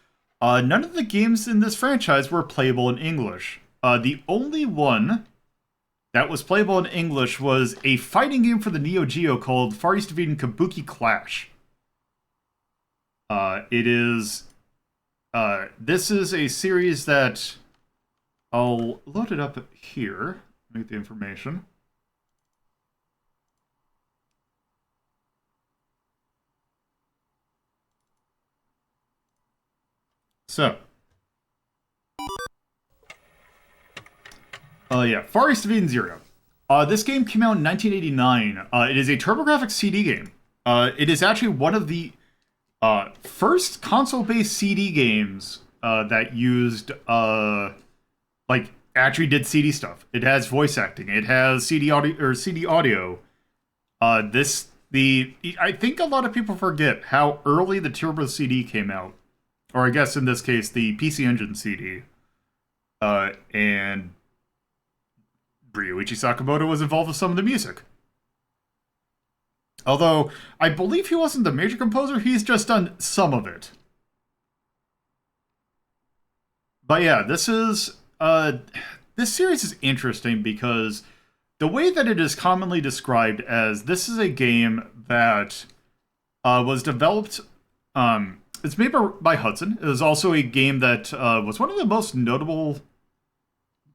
Speaker 1: none of the games in this franchise were playable in English. The only one that was playable in English was a fighting game for the Neo Geo called Far East of Eden Kabuki Clash. This is a series that I'll load it up here. Let me get the information. So, yeah, Far East of Eden Zero. This game came out in 1989. It is a TurboGrafx CD game. It is actually one of the first console-based CD games that used like actually did CD stuff. It has voice acting. It has CD audio or CD audio. I think a lot of people forget how early the Turbo CD came out, or I guess in this case the PC Engine CD. And Ryuichi Sakamoto was involved with some of the music. Although I believe he wasn't the major composer, he's just done some of it. But yeah, this series is interesting because the way that it is commonly described as this is a game that was developed. It's made by Hudson. It was also a game that was one of the most notable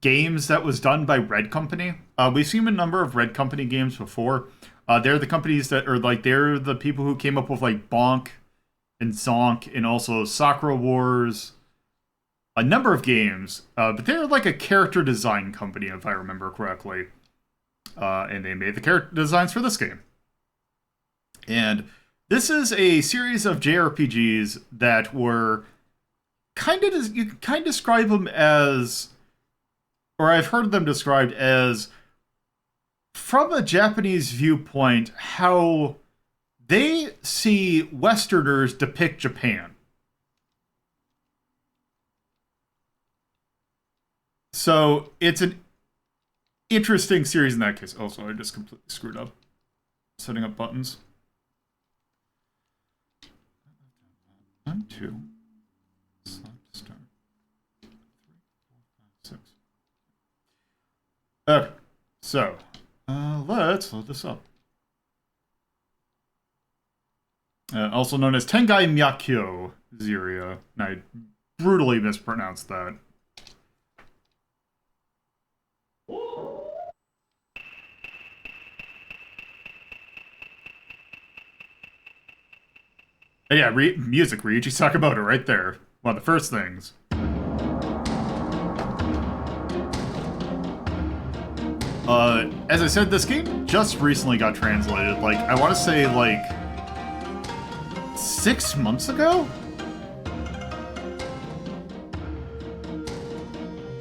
Speaker 1: games that was done by Red Company. We've seen a number of Red Company games before. They're the companies that are like they're the people who came up with like Bonk and Zonk and also Sakura Wars, a number of games. But they're like a character design company, if I remember correctly. And they made the character designs for this game. And this is a series of JRPGs that were you can kind of describe them as, or I've heard them described as, from a Japanese viewpoint, how they see Westerners depict Japan. So it's an interesting series in that case. Also, I just completely screwed up setting up buttons. 1, 2. Select start. 3, 4, 5, 6. Okay, so let's load this up. Also known as Tengai Myakyo Ziria. I brutally mispronounced that. Yeah, music, Ryuichi Sakamoto, right there. One of the first things. As I said, this game just recently got translated. Like, I want to say, like, 6 months ago?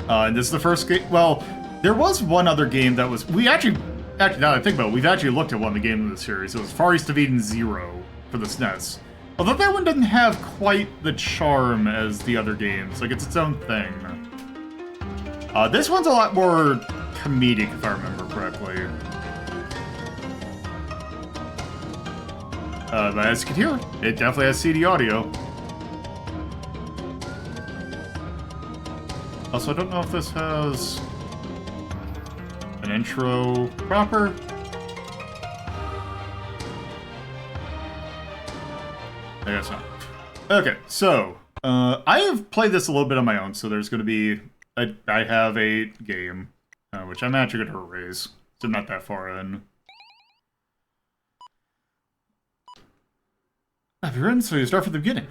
Speaker 1: And this is the first game. Well, there was one other game that was. Actually, now that I think about it, we've actually looked at one of the games in the series. It was Far East of Eden 0 for the SNES. Although that one doesn't have quite the charm as the other games. Like, it's its own thing. This one's a lot more comedic, if I remember correctly. But as you can hear, it definitely has CD audio. Also, I don't know if this has an intro proper. I guess not. Okay, so I have played this a little bit on my own, so there's going to be I have a game, which I'm actually going to erase, so I'm not that far in. If you're in, so you start from the beginning.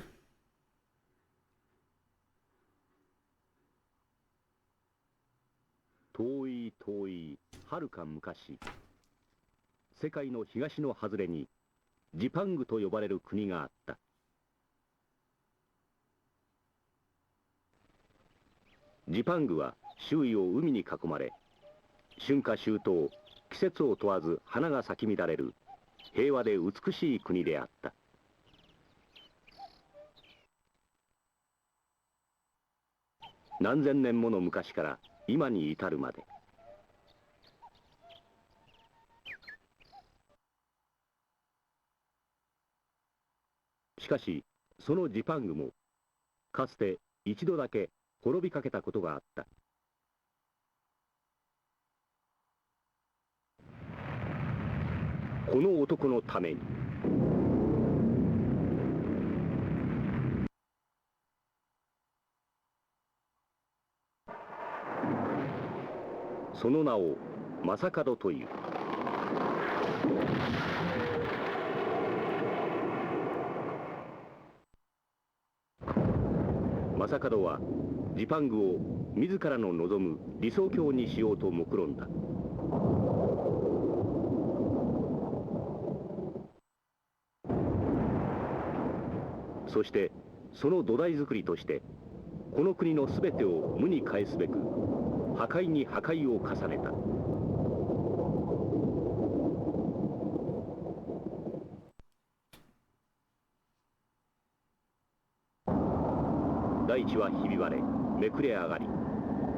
Speaker 2: 遠い遠い遥か昔、世界の東の外れにジパングと呼ばれる国があった。ジパングは周囲を海に囲まれ、春夏秋冬季節を問わず花が咲き乱れる平和で美しい国であった。何千年もの昔から今に至るまで。しかしそのジパングもかつて一度だけ滅びかけたことがあった。この男のために。その名を正門という。正門はジパングを自らの望む理想郷にしようと目論んだ。そしてその土台作りとしてこの国の全てを無に返すべく破壊に破壊を重ねた。大地はひび割れめくれ上がり、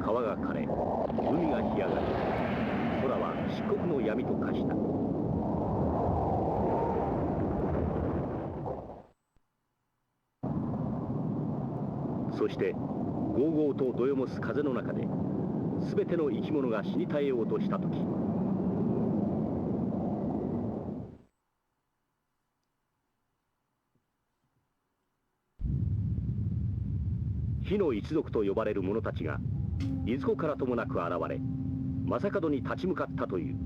Speaker 2: 川が枯れ海が干上がり、空は漆黒の闇と化した。そしてゴーゴーとどよもす風の中で全ての生き物が死に絶えようとした時、火の一族と呼ばれる者たちがいずこからともなく現れ、正門に立ち向かったという。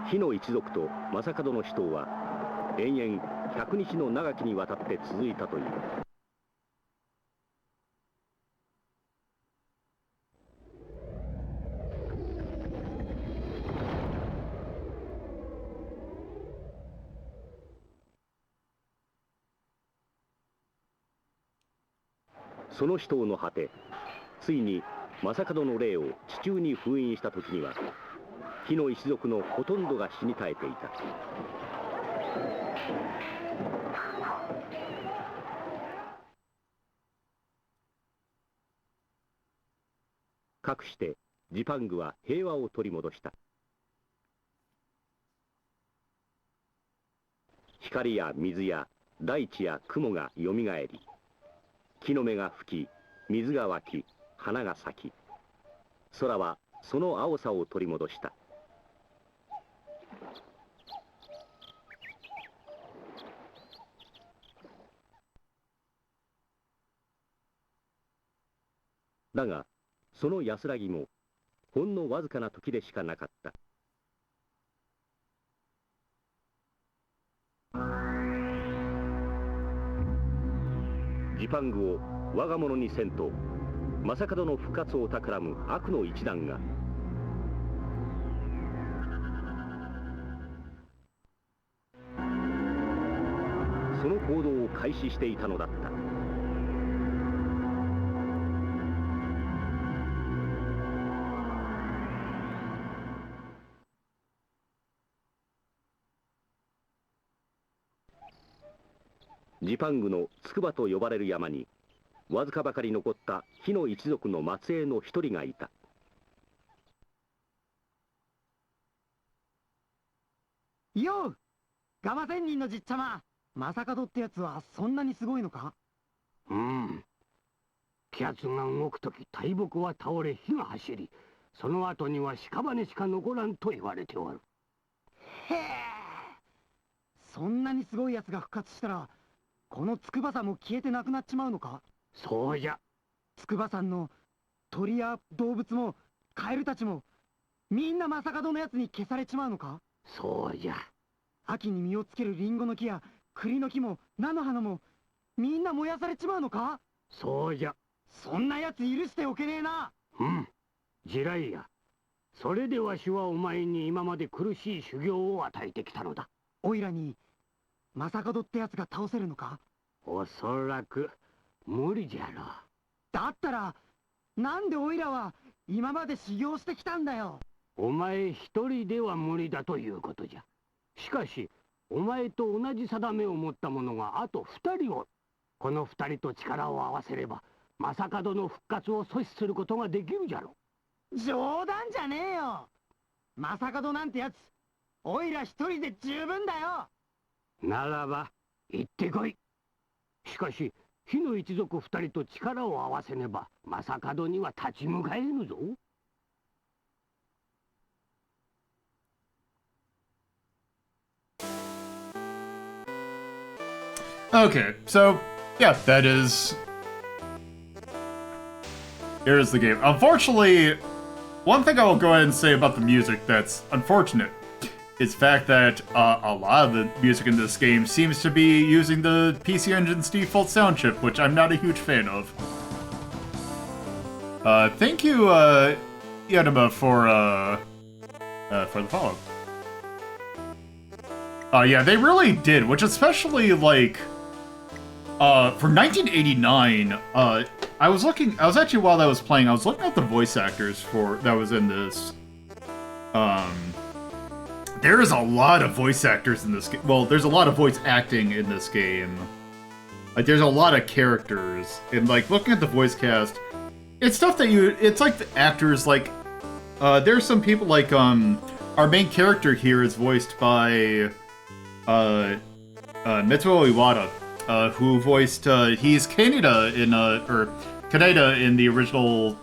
Speaker 2: 火の一族と正門の死闘は延々100日の長きにわたって続いたという。その死闘の果て、ついに正門の霊を地中に封印した時には火の一族のほとんどが死に絶えていた。かくしてジパングは平和を取り戻した。光や水や大地や雲がよみがえり、木の芽が吹き、水が湧き、花が咲き、空はその青さを取り戻した。だがその安らぎもほんのわずかな時でしかなかった。ジパングを我が物にせんと正門の復活を企む悪の一団がその行動を開始していたのだった。ジパングの筑波と呼ばれる山にわずかばかり残った火の一族の末裔の一人がいた。
Speaker 3: よう、ガマ仙人のじっちゃま、正門ってやつはそんなにすごいのか？
Speaker 4: うん。気圧が動くとき大木は倒れ火が走り、その後には屍しか残らんと言われておる。
Speaker 3: へえ、そんなにすごいやつが復活したらこの筑波山も消えてなくなっちまうのか？
Speaker 4: そうじゃ。
Speaker 3: 筑波山の鳥や動物もカエルたちもみんな正門のやつに消されちまうのか？
Speaker 4: そうじゃ。
Speaker 3: 秋に実をつけるリンゴの木や栗の木も菜の花もみんな燃やされちまうのか？
Speaker 4: そうじゃ。
Speaker 3: そんなやつ許しておけねえな。
Speaker 4: うん。地雷や。それでわしはお前に今まで苦しい修行を与えてきたのだ。
Speaker 3: おいらに正門ってやつが倒せるのか？
Speaker 4: おそらく無理じゃろう。
Speaker 3: だったらなんでおいらは今まで修行してきたんだよ。
Speaker 4: お前一人では無理だということじゃ。しかしお前と同じ定めを持った者があと2人おる。この2人と力を合わせれば正門の復活を阻止することができるじゃろう。
Speaker 3: 冗談じゃねえよ。正門なんてやつおいら一人で十分だよ。
Speaker 4: ならば行ってこい。しかし火の一族2人と力を合わせねば正門には立ち向かえぬぞ。
Speaker 1: Okay, so yeah, that is. Here's the game. Unfortunately, one thing I will go ahead and say about the music that's unfortunate is the fact that a lot of the music in this game seems to be using the PC Engine's default sound chip, which I'm not a huge fan of. Thank you, Yanima, for the follow. Yeah, they really did, which especially, like, for 1989, I was actually, while I was playing, I was looking at the voice actors that was in this. There is a lot of voice actors in this game. Well, there's a lot of voice acting in this game. Like, there's a lot of characters, and, like, looking at the voice cast, it's stuff that it's like the actors, like, there's some people, like, our main character here is voiced by, Mitsuo Iwata, who voiced, he's Kaneda in the original,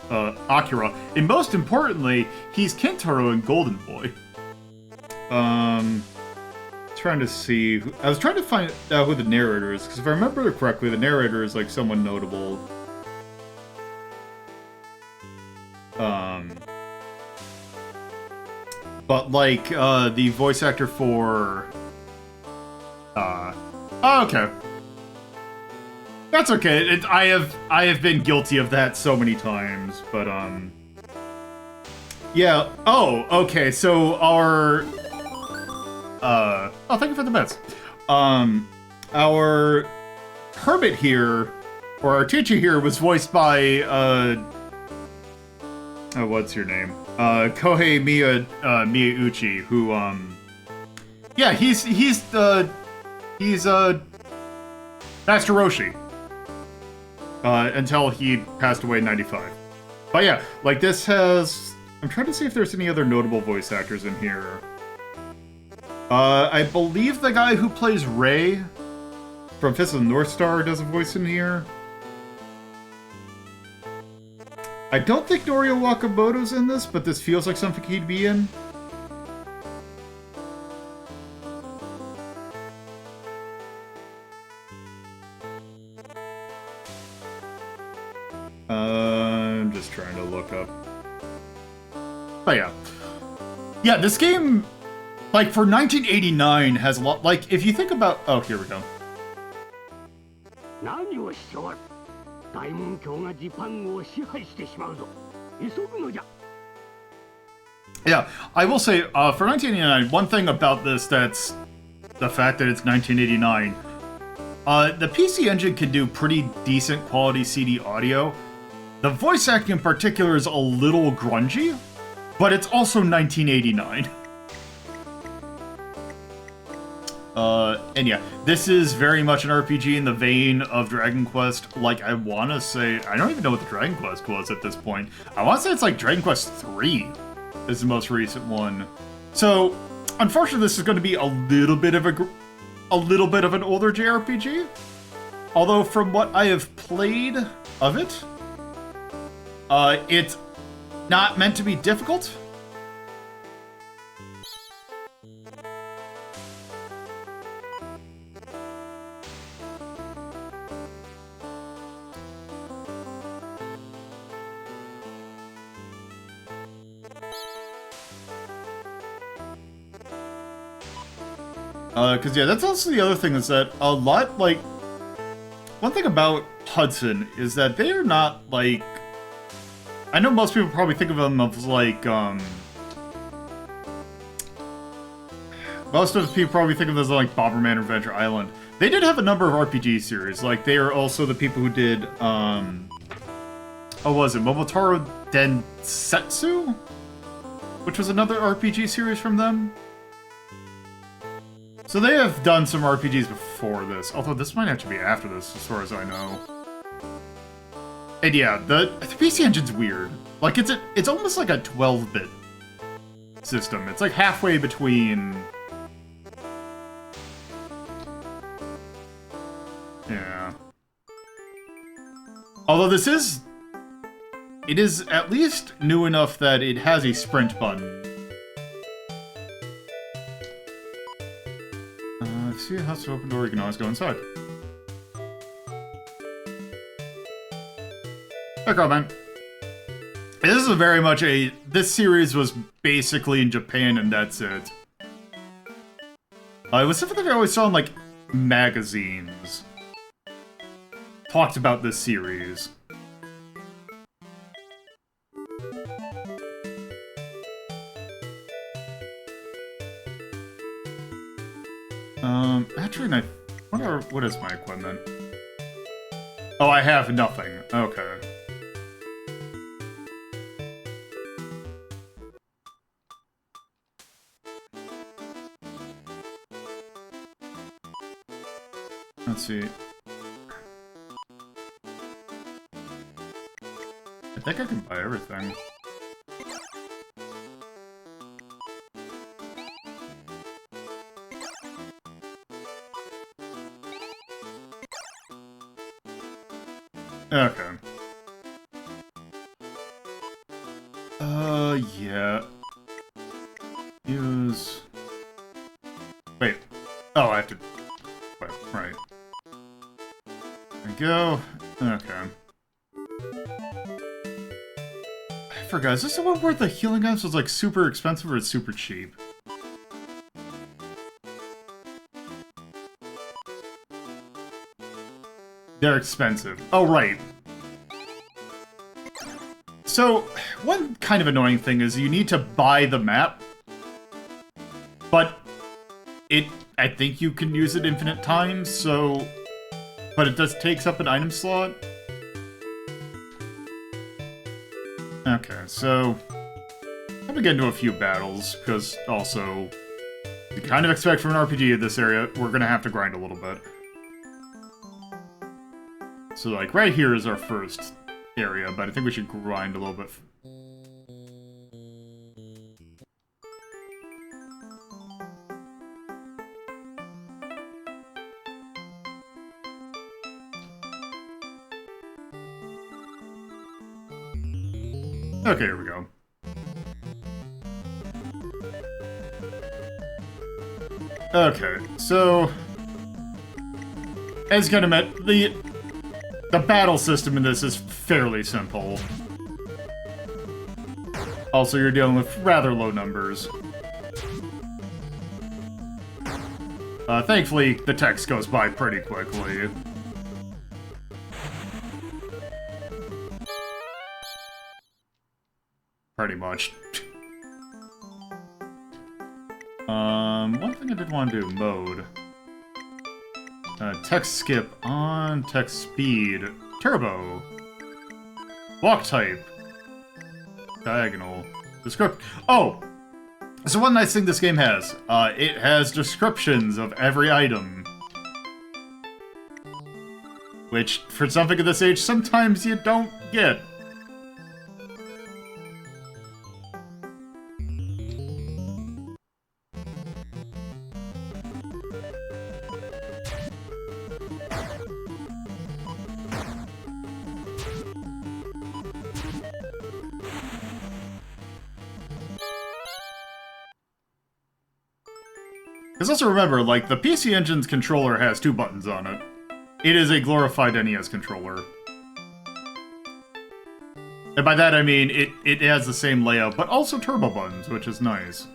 Speaker 1: Akira, and most importantly, he's Kentaro in Golden Boy. Trying to see, I was trying to find out who the narrator is, because if I remember correctly, the narrator is, like, someone notable. But, like, the voice actor for, oh, okay. That's okay. I have been guilty of that so many times, but, yeah. Oh, okay, so our, oh, thank you for the bets. Our hermit here, or our teacher here, was voiced by, oh, what's your name? Kohei Miyauchi, who, yeah, he's Master Roshi. Until he passed away in 95. But yeah, like, this has, I'm trying to see if there's any other notable voice actors in here. I believe the guy who plays Rei from Fist of the North Star does a voice in here. I don't think Norio Wakamoto's in this, but this feels like something he'd be in. I'm just trying to look up. But yeah. Yeah, this game, like, for 1989 has a lot, like, if you think about, oh, here we go. Yeah, I will say, for 1989, one thing about this that's the fact that it's 1989, the PC Engine can do pretty decent quality CD audio. The voice acting in particular is a little grungy, but it's also 1989. And yeah, this is very much an RPG in the vein of Dragon Quest. Like, I want to say, I don't even know what the Dragon Quest was at this point. I want to say it's like Dragon Quest 3 is the most recent one. So, unfortunately, this is going to be a little bit of an older JRPG. Although, from what I have played of it, it's not meant to be difficult. Because, yeah, that's also the other thing is that a lot, like, one thing about Hudson is that they are not, like, I know most people probably think of them as, like, most of the people probably think of them as, like, Bomberman or Adventure Island. They did have a number of RPG series, like, they are also the people who did, what was it, Momotaro Densetsu? Which was another RPG series from them. So they have done some RPGs before this, although this might actually be after this, as far as I know. And yeah, the PC Engine's weird. Like, it's almost like a 12-bit system. It's like halfway between... Yeah. Although it is at least new enough that it has a sprint button. See, it has to open door, you can always go inside. Hey, girl, man. This is very much this series was basically in Japan and that's it. It was something that I always saw in, like, magazines. Talked about this series. Actually, I wonder what is my equipment? Oh, I have nothing. Okay. Let's see. I think I can buy everything. Okay. Yeah. Use... Wait. Oh, I have to... Wait, right. There we go. Okay. I forgot, is this the one where the healing items was like super expensive or it's super cheap? They're expensive. Oh, right. So, one kind of annoying thing is you need to buy the map, but I think you can use it infinite times, so... But it just takes up an item slot. Okay, so... I'm gonna get into a few battles, because also... You kind of expect from an RPG in this area, we're gonna have to grind a little bit. So, like, right here is our first area, but I think we should grind a little bit. Okay, here we go. Okay, so... As kind of met, the battle system in this is fairly simple. Also, you're dealing with rather low numbers. Thankfully, the text goes by pretty quickly. Pretty much. One thing I did want to do, mode. Text skip on, text speed, turbo, walk type, diagonal, descript. Oh! So one nice thing this game has, it has descriptions of every item. Which, for something of this age, sometimes you don't get. Because also remember, like, the PC Engine's controller has 2 buttons on it. It is a glorified NES controller. And by that I mean, it has the same layout, but also turbo buttons, which is nice.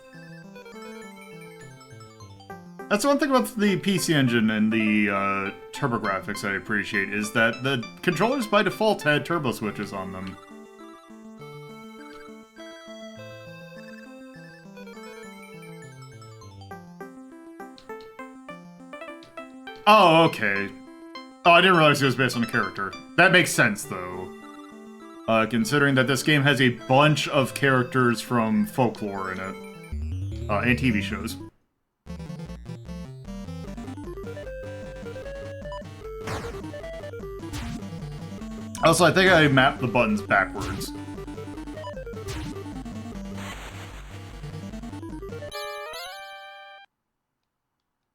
Speaker 1: That's one thing about the PC Engine and the turbo graphics I appreciate, is that the controllers by default had turbo switches on them. Oh, okay. Oh, I didn't realize it was based on a character. That makes sense, though. Considering that this game has a bunch of characters from folklore in it. And TV shows. Also, I think I mapped the buttons backwards.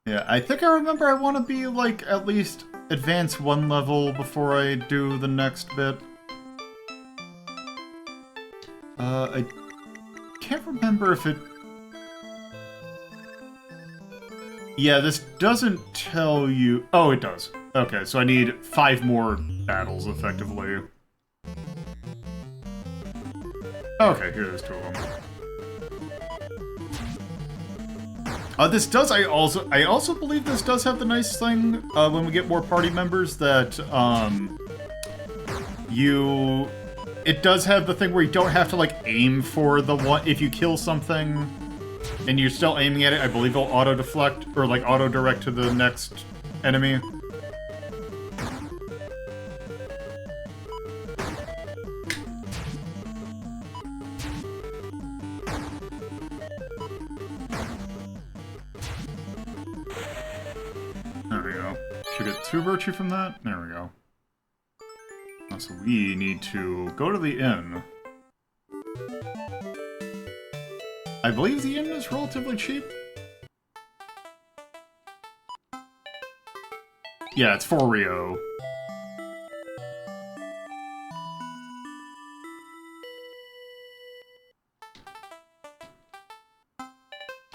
Speaker 1: Yeah, I think I remember I want to be, like, at least advance 1 level before I do the next bit. I can't remember if it... Yeah, this doesn't tell you... Oh, it does. Okay, so I need 5 more battles, effectively. Okay, here's 2 of them. This does, I also believe this does have the nice thing, when we get more party members, that, you it does have the thing where you don't have to, like, aim for the one... If you kill something and you're still aiming at it, I believe it'll auto-deflect, or, like, auto-direct to the next enemy. There we go. Should get 2 virtue from that? There we go. So we need to go to the inn. I believe the inn is relatively cheap. Yeah, it's 4 Rio.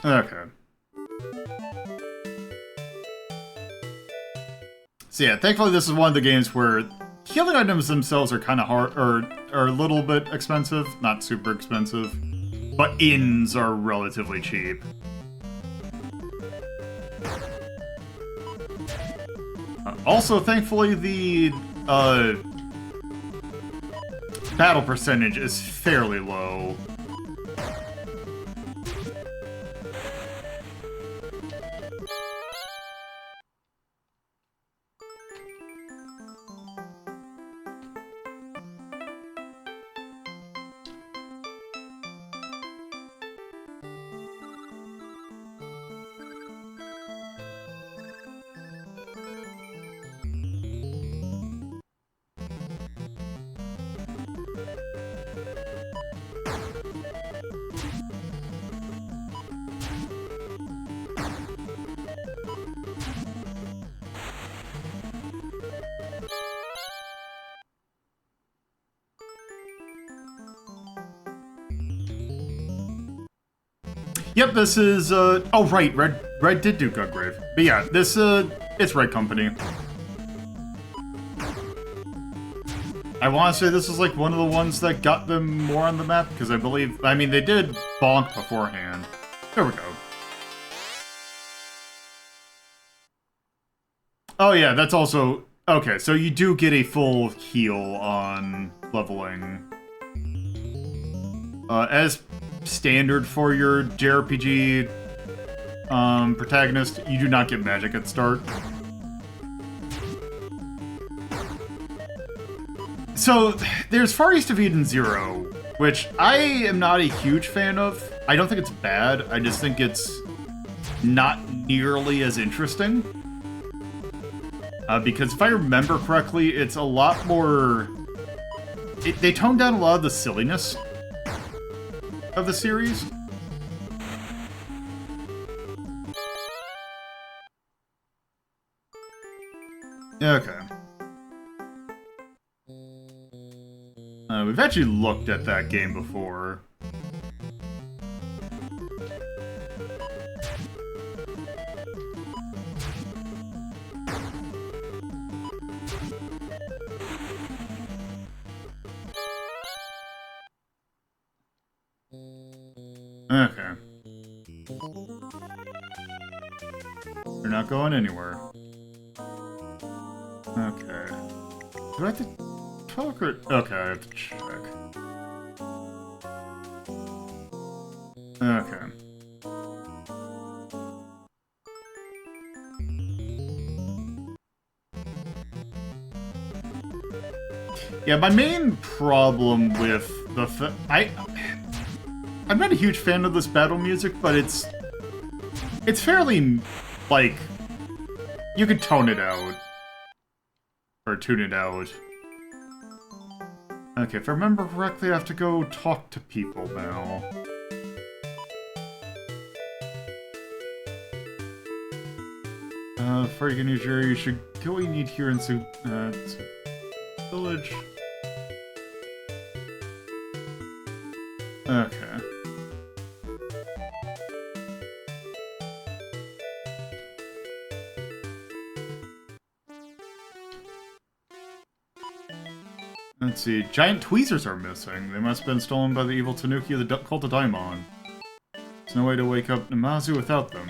Speaker 1: Okay. So yeah, thankfully this is one of the games where healing items themselves are kind of hard, or are a little bit expensive. Not super expensive. But inns are relatively cheap. Also, thankfully, the battle percentage is fairly low. Yep, this is, oh right, Red did do Guggrave. But yeah, this, it's Red Company. I want to say this is like one of the ones that got them more on the map, because I mean, they did Bonk beforehand. There we go. Oh yeah, that's also, okay, so you do get a full heal on leveling. As standard for your JRPG protagonist, you do not get magic at start. So, there's Far East of Eden 0, which I am not a huge fan of. I don't think it's bad, I just think it's not nearly as interesting. Because if I remember correctly, it's a lot more... They toned down a lot of the silliness of the series. Okay. We've actually looked at that game before. Okay. You're not going anywhere. Okay. Do I have to talk or... Okay, I have to check. Okay. Yeah, my main problem with the... I'm not a huge fan of this battle music, but it's fairly, like, you could tone it out. Or tune it out. Okay, if I remember correctly, I have to go talk to people now. Before you can use your, you should go what you need here in village. Okay. Let's see. Giant tweezers are missing. They must have been stolen by the evil Tanuki of the cult of Daimon. There's no way to wake up Namazu without them.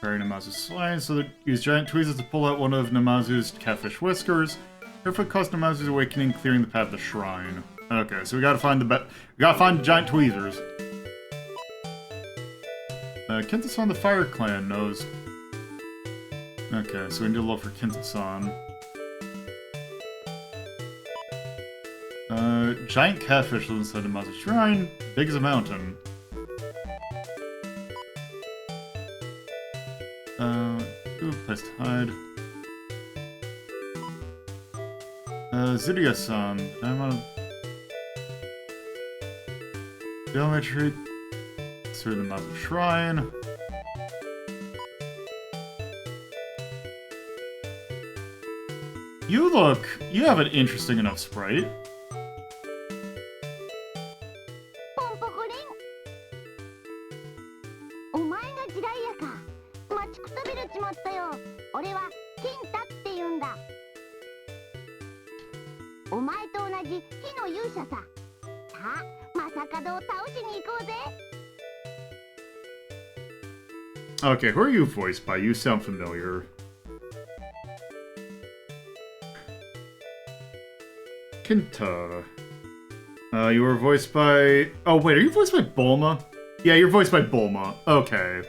Speaker 1: Bury Namazu's slime, so that use giant tweezers to pull out one of Namazu's catfish whiskers. Therefore, cause Namazu's awakening, clearing the path of the shrine. Okay, so we gotta find the giant tweezers. Kenta-san, the Fire Clan, knows. Okay, so we need to look for Kenta-san. Giant catfish lives inside Namazu's shrine, big as a mountain. Ooh, place to hide. Ziria-san, I'm on geometry through the Namazu shrine. You have an interesting enough sprite.
Speaker 5: ポンポコリンお前が地雷やか待ちくたびれちまったよ俺は金太って言うんだお前と同じ火の勇者ささあ正門を倒しに行こうぜ
Speaker 1: Okay, who are you voiced by? You sound familiar. Kinta. You were voiced by... Oh, wait, are you voiced by Bulma? Yeah, you're voiced by Bulma. Okay.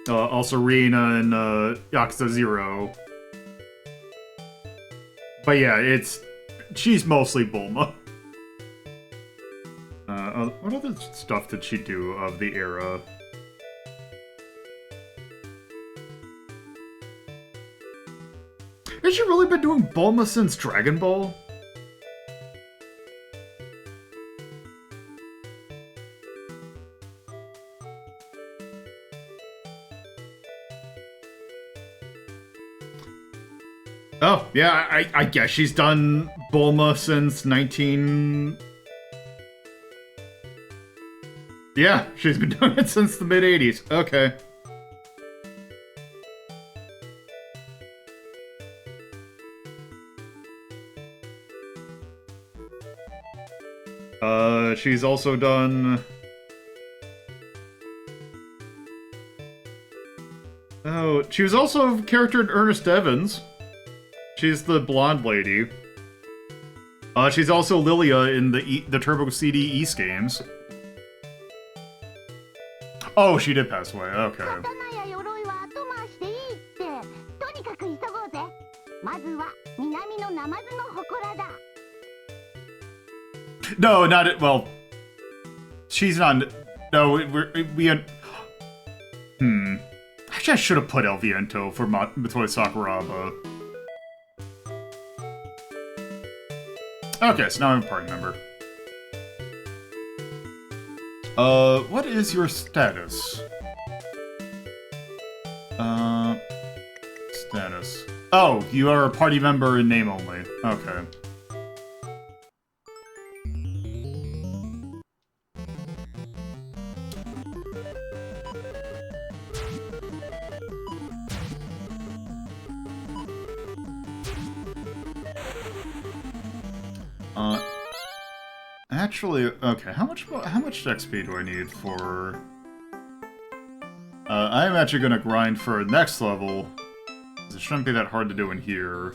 Speaker 1: Also Rina and Yakuza 0. But yeah, she's mostly Bulma. What other stuff did she do of the era? Has she really been doing Bulma since Dragon Ball? Oh, yeah, I guess she's done Bulma since 19... Yeah, she's been doing it since the mid-80s. Okay. She's also done... Oh, she was also a character in Ernest Evans. She's the blonde lady. She's also Lilia in the Turbo CD East games. Oh, she did pass away. Okay.
Speaker 5: 刀や鎧は後回しでいいってとにかく急ごうぜまずは南のナマズの祠だ
Speaker 1: No, not it. Well, she's not. No, we had. Actually, I should have put El Viento for Matoe Sakuraba. Okay, so now I'm a party member. What is your status? Status. Oh, you are a party member in name only. Okay. Actually, okay, how much XP do I need for... I'm actually gonna grind for next level. It shouldn't be that hard to do in here.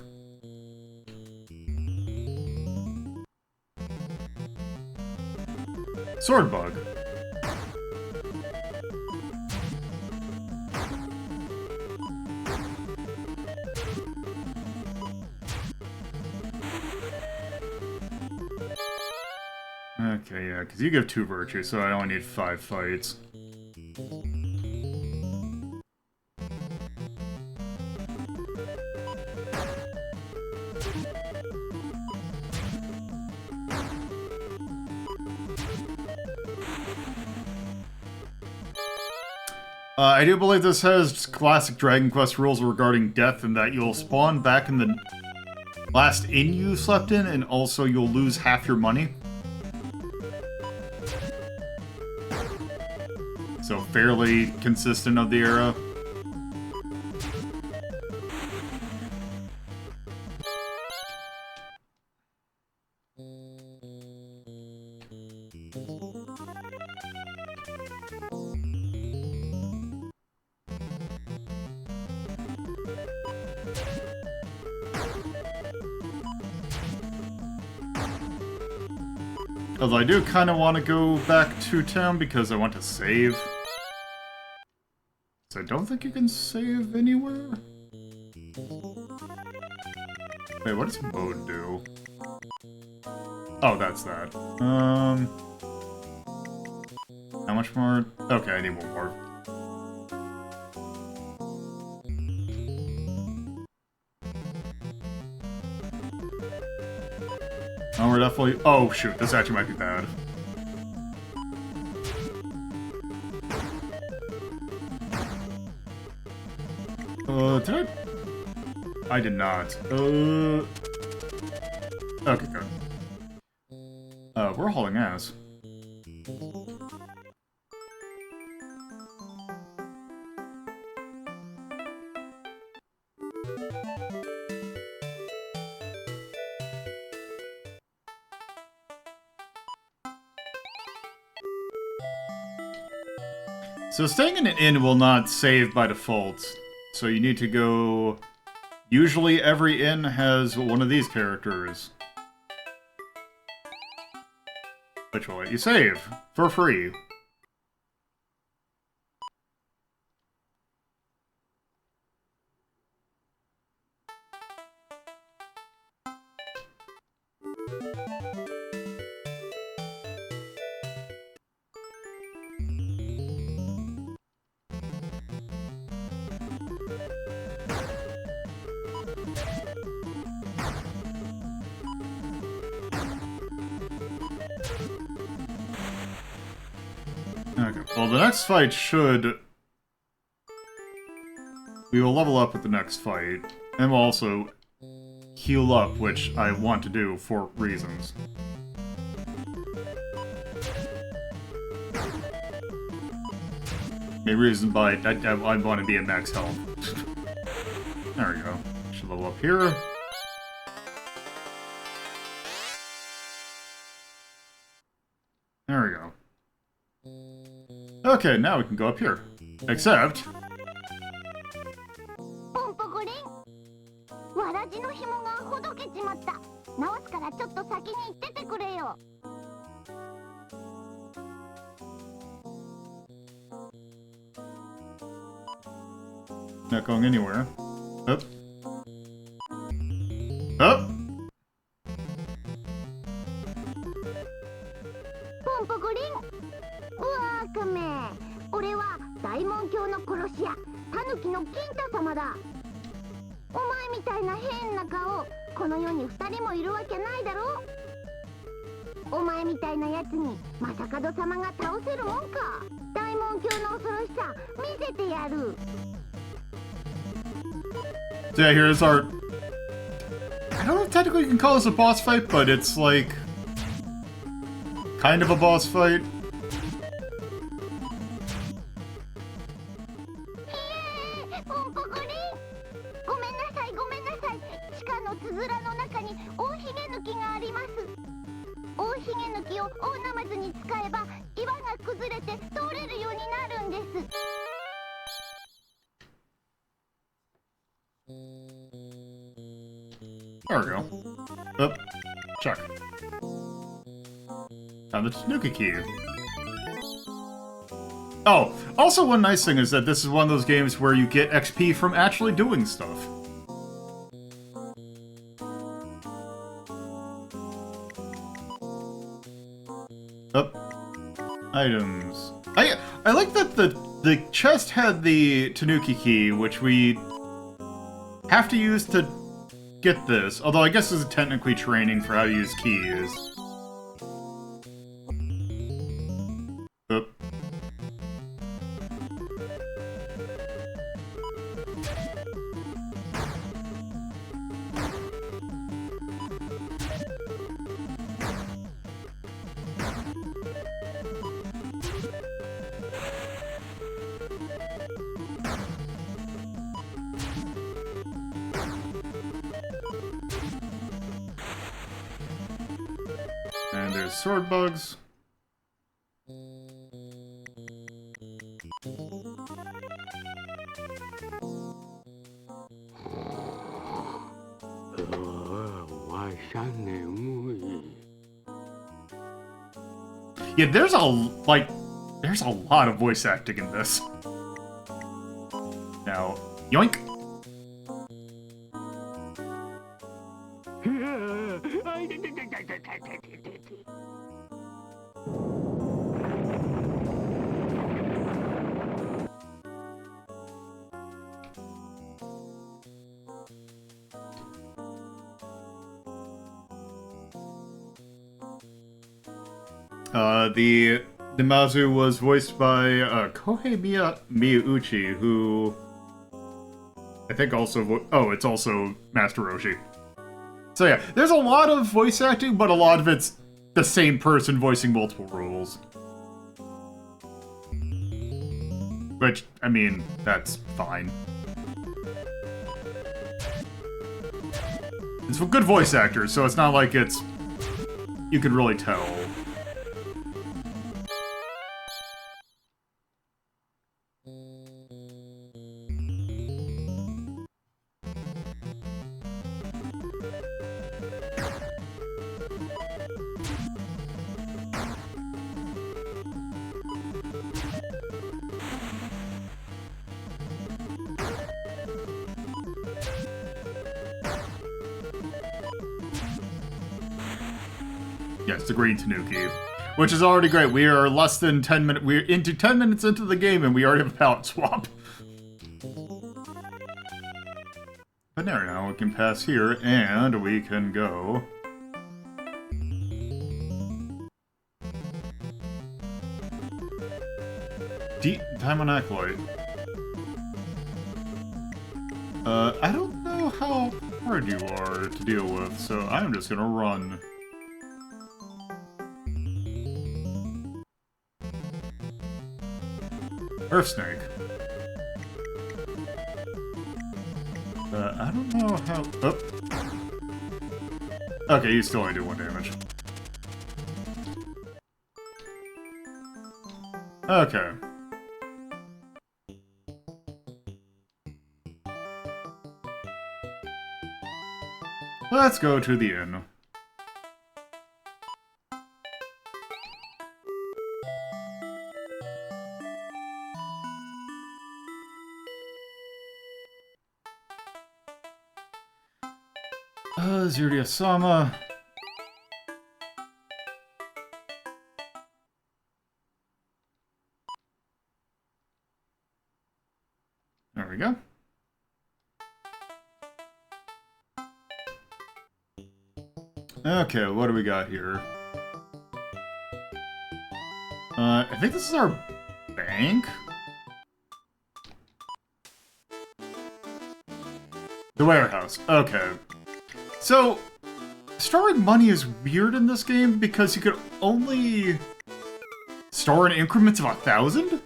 Speaker 1: Sword bug. Okay, yeah, because you give 2 virtues, so I only need 5 fights. I do believe this has classic Dragon Quest rules regarding death, and that you'll spawn back in the last inn you slept in, and also you'll lose half your money. So fairly consistent of the era. Although I do kind of want to go back to town because I want to save. So I don't think you can save anywhere. Wait, what does mode do? Oh, that's that. How much more? Okay, I need one more. Oh, we're definitely... Oh, shoot. This actually might be bad. Did I did not. Okay, good. We're hauling ass. So staying in an inn will not save by default. So you need to go... Usually every inn has one of these characters. Which will let you save for free. Okay, well the next fight should... We will level up with the next fight, and we'll also heal up, which I want to do for reasons. A reason by I want to be at max health. There we go. Should level up here. There we go. Okay, now we can go up here. Except...
Speaker 5: ポンポコリン、わらじの紐がほどけちまった。直すからちょっと先に行っててくれよ。
Speaker 1: Not going anywhere. Up. Up!
Speaker 5: ポンポコリン、わーかめ、俺は大門教の殺し屋、タヌキの金太様だ。お前みたいな変な顔、この世に2人もいるわけないだろ。お前みたいなやつに正門様が倒せるもんか。大門教の恐ろしさ見せてやる。
Speaker 1: So yeah, here's our... I don't know if technically you can call this a boss fight, but it's like... kind of a boss fight.
Speaker 5: ポンポコリン、ごめんなさいごめんなさい。地下のつづらの中に大ひげ抜きがあります。大ひげ抜きを大ナマズに使えば岩が崩れて通れるようになるんです。
Speaker 1: There we go. Up. Check. Found the Tanuki key. Oh, also one nice thing is that this is one of those games where you get XP from actually doing stuff. Up. Items. I like that the chest had the Tanuki key, which we have to use to get this, although I guess this is technically training for how to use keys. Oop. And there's sword bugs. Yeah, there's a lot of voice acting in this. Now, yoink. The Mazu was voiced by Kohei Miyauchi, who I think also it's also Master Roshi. So yeah, there's a lot of voice acting, but a lot of it's the same person voicing multiple roles. Which, I mean, that's fine. It's for good voice actors, so it's not like you can really tell. Yes, the green Tanuki. Which is already great. We are less than 10 minutes. We're into 10 minutes into the game and we already have a palette swap. But now we can pass here and we can go. Deep Diamond Acolyte. I don't know how hard you are to deal with, so I'm just gonna run. Earth Snake. I don't know how... Oh. Okay, you still only do 1 damage. Okay. Let's go to the inn. Ziria-sama. There we go. Okay, what do we got here? I think this is our bank? The warehouse. Okay. So, storing money is weird in this game because you could only store in increments of 1,000?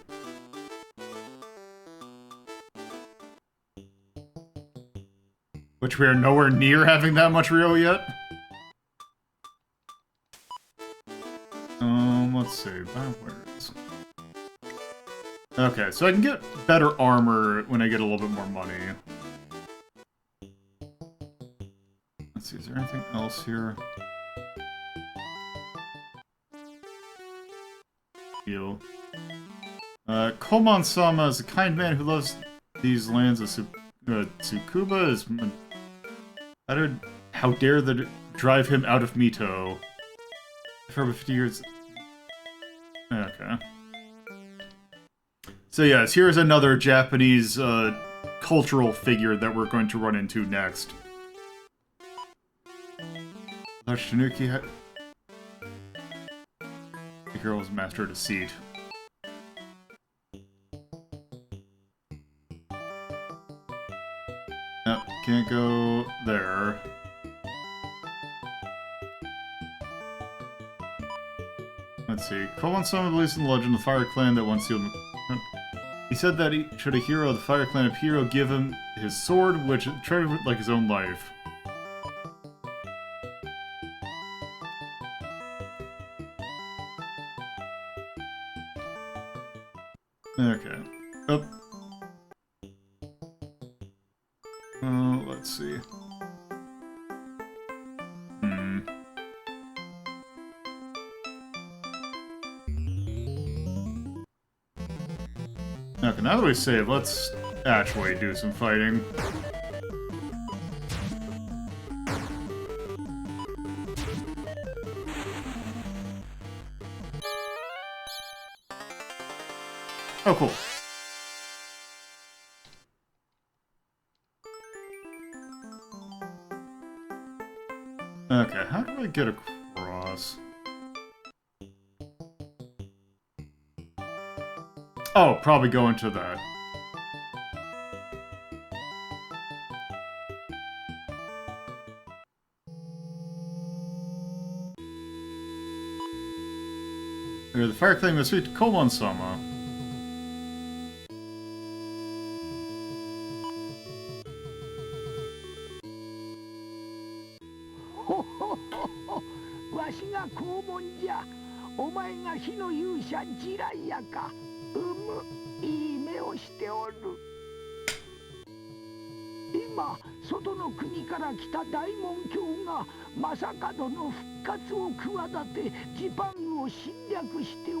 Speaker 1: Which we are nowhere near having that much real yet. Let's see, where is... Okay, so I can get better armor when I get a little bit more money. Let's see, is there anything else here? Heal. Komon-sama is a kind man who loves these lands of Tsukuba is... How dare they drive him out of Mito? For over 50 years... Okay. So yes, here's another Japanese cultural figure that we're going to run into next. The Tanuki the girl was master of deceit. Nope, can't go there. Let's see. Komon-sama believes in the legend of the Fire Clan that once sealed... He said that should a hero of the Fire Clan of Hero give him his sword, which treasured like his own life. Okay. Oh. Let's see. Okay, now that we save, let's actually do some fighting. Oh, cool. Okay, how do I get across? Oh, probably go into that. The fire claim must be Komon-sama.
Speaker 4: ほほほほ、わしが肛門じゃ。お前が火の勇者ジライアか。いい目をしておる。今外の国から来た大門卿が正門の復活を企てジパングを侵略しておる。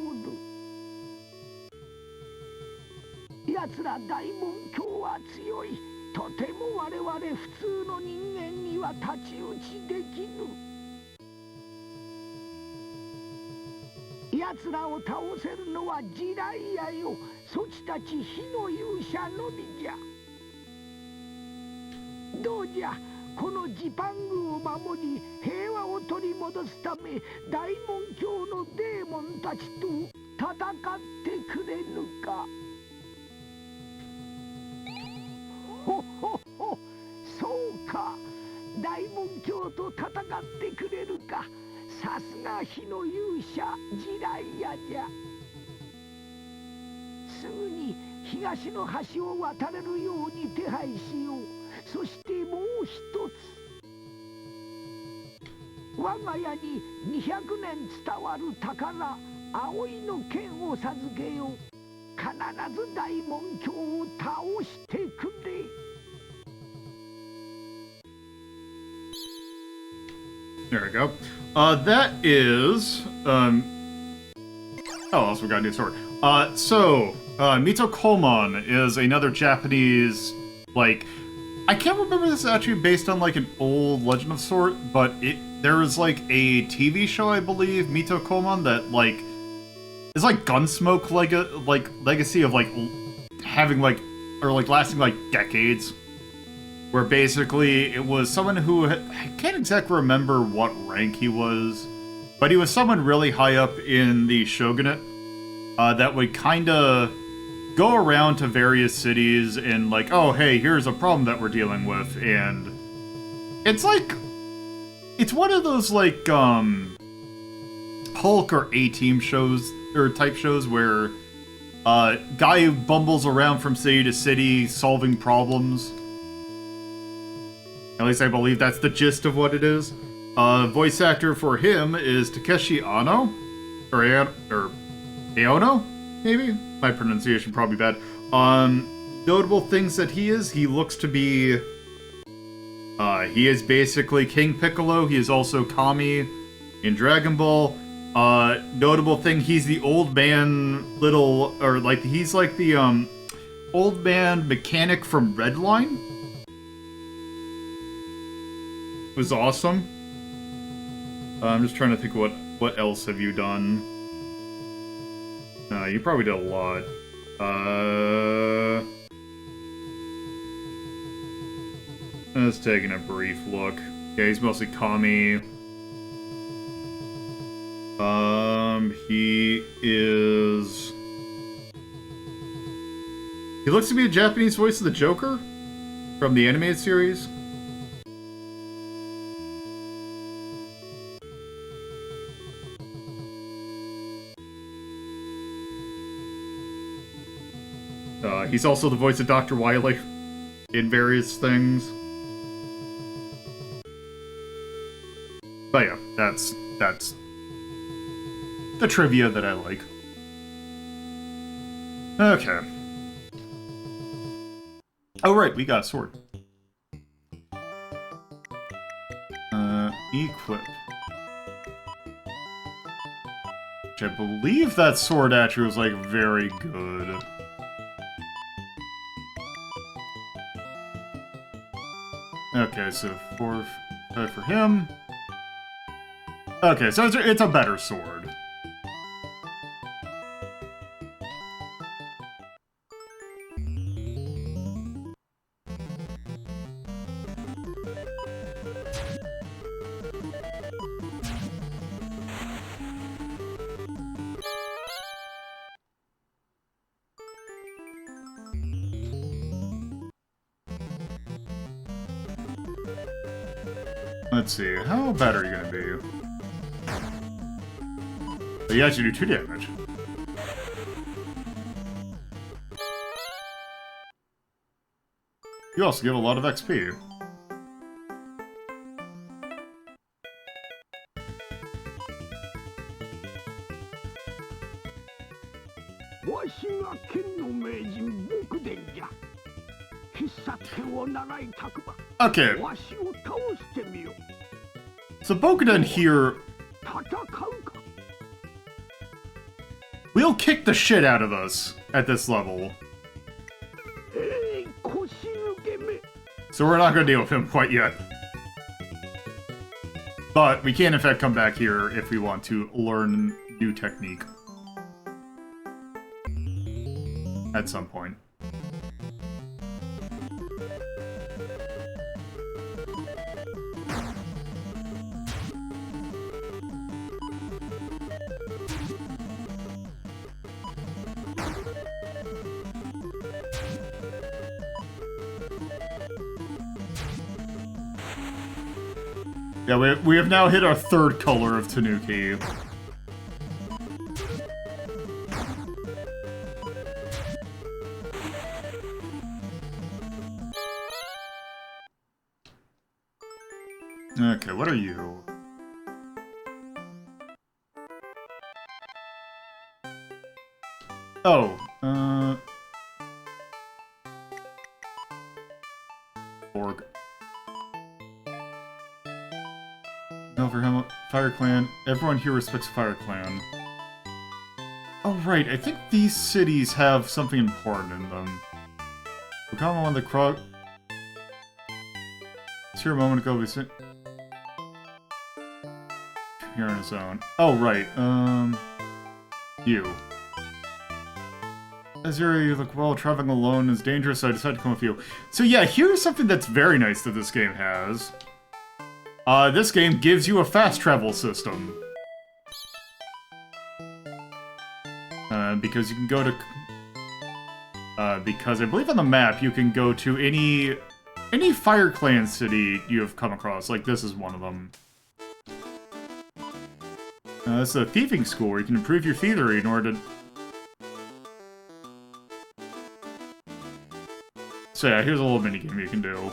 Speaker 4: 奴ら大門卿は強い。とても我々普通の人間には太刀打ちできぬ。奴らを倒せるのはジライアよ。そちたち火の勇者のみじゃ。どうじゃ、このジパングを守り平和を取り戻すため大門卿のデーモンたちと戦ってくれぬか。ほほほ、そうか。大門卿と戦ってくれるか。さすが火の勇者ジライアじゃ。すぐに東の橋を渡れるように手配しよう。そしてもう一つ、我が家に200年伝わる宝葵の剣を授けよう。必ず大門卿を倒してくれ。
Speaker 1: There we go. That is, oh, also got a new sword. Mitokomon is another Japanese, like, I can't remember if this is actually based on, like, an old Legend of sort, but there was, like, a TV show, I believe, Mitokomon, that, like, is like Gunsmoke legacy of, like, having, like, or, like, lasting, like, decades. Where basically it was someone who, I can't exactly remember what rank he was, but he was someone really high up in the shogunate that would kind of go around to various cities and like, oh, hey, here's a problem that we're dealing with, and it's like, it's one of those like Hulk or A-Team shows, or type shows where guy bumbles around from city to city solving problems. At least I believe that's the gist of what it is. Voice actor for him is Takeshi Ano? Or Aono? Maybe? My pronunciation probably bad. Notable things that he looks to be... he is basically King Piccolo. He is also Kami in Dragon Ball. Notable thing, he's the old man he's like the, old man mechanic from Redline. Was awesome. I'm just trying to think what else have you done? You probably did a lot. Just taking a brief look. Yeah, he's mostly Kami. He looks to be a Japanese voice of the Joker from the animated series. He's also the voice of Dr. Wily in various things. But yeah, that's the trivia that I like. Okay. Oh right, we got a sword. Equip. Which I believe that sword actually was like very good. Okay, so 4 for him. Okay, so it's a better sword. Let's see, how bad are you gonna be? But you actually do 2 damage. You also give a lot of XP. Okay. So Bokuden here will kick the shit out of us at this level. So we're not going to deal with him quite yet. But we can in fact come back here if we want to learn new technique. At some point. Yeah, we have now hit our 3rd color of Tanuki. Okay, what are you? Oh, Borg. No, for him, Fire Clan. Everyone here respects Fire Clan. Oh, right, I think these cities have something important in them. Wakama on the Krog. It's here a moment ago, we sent. Here on his own. Oh, right, you. Ziria, you look well. Traveling alone is dangerous, so I decided to come with you. So yeah, here's something that's very nice that this game has. This game gives you a fast travel system. Because you can go to... because I believe on the map you can go to any Fire Clan city you have come across. Like, this is one of them. This is a thieving school where you can improve your thievery in order to... So yeah, here's a little minigame you can do.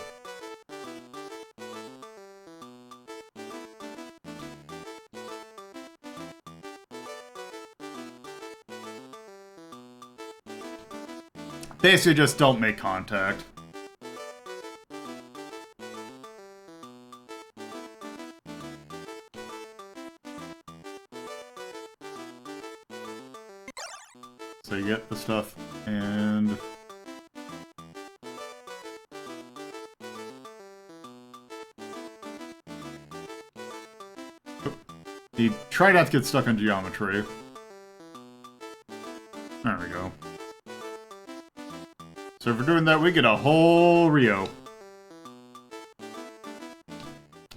Speaker 1: Basically just don't make contact. So you get the stuff, and... You try not to get stuck on geometry. There we go. So if we're doing that, we get a whole Rio.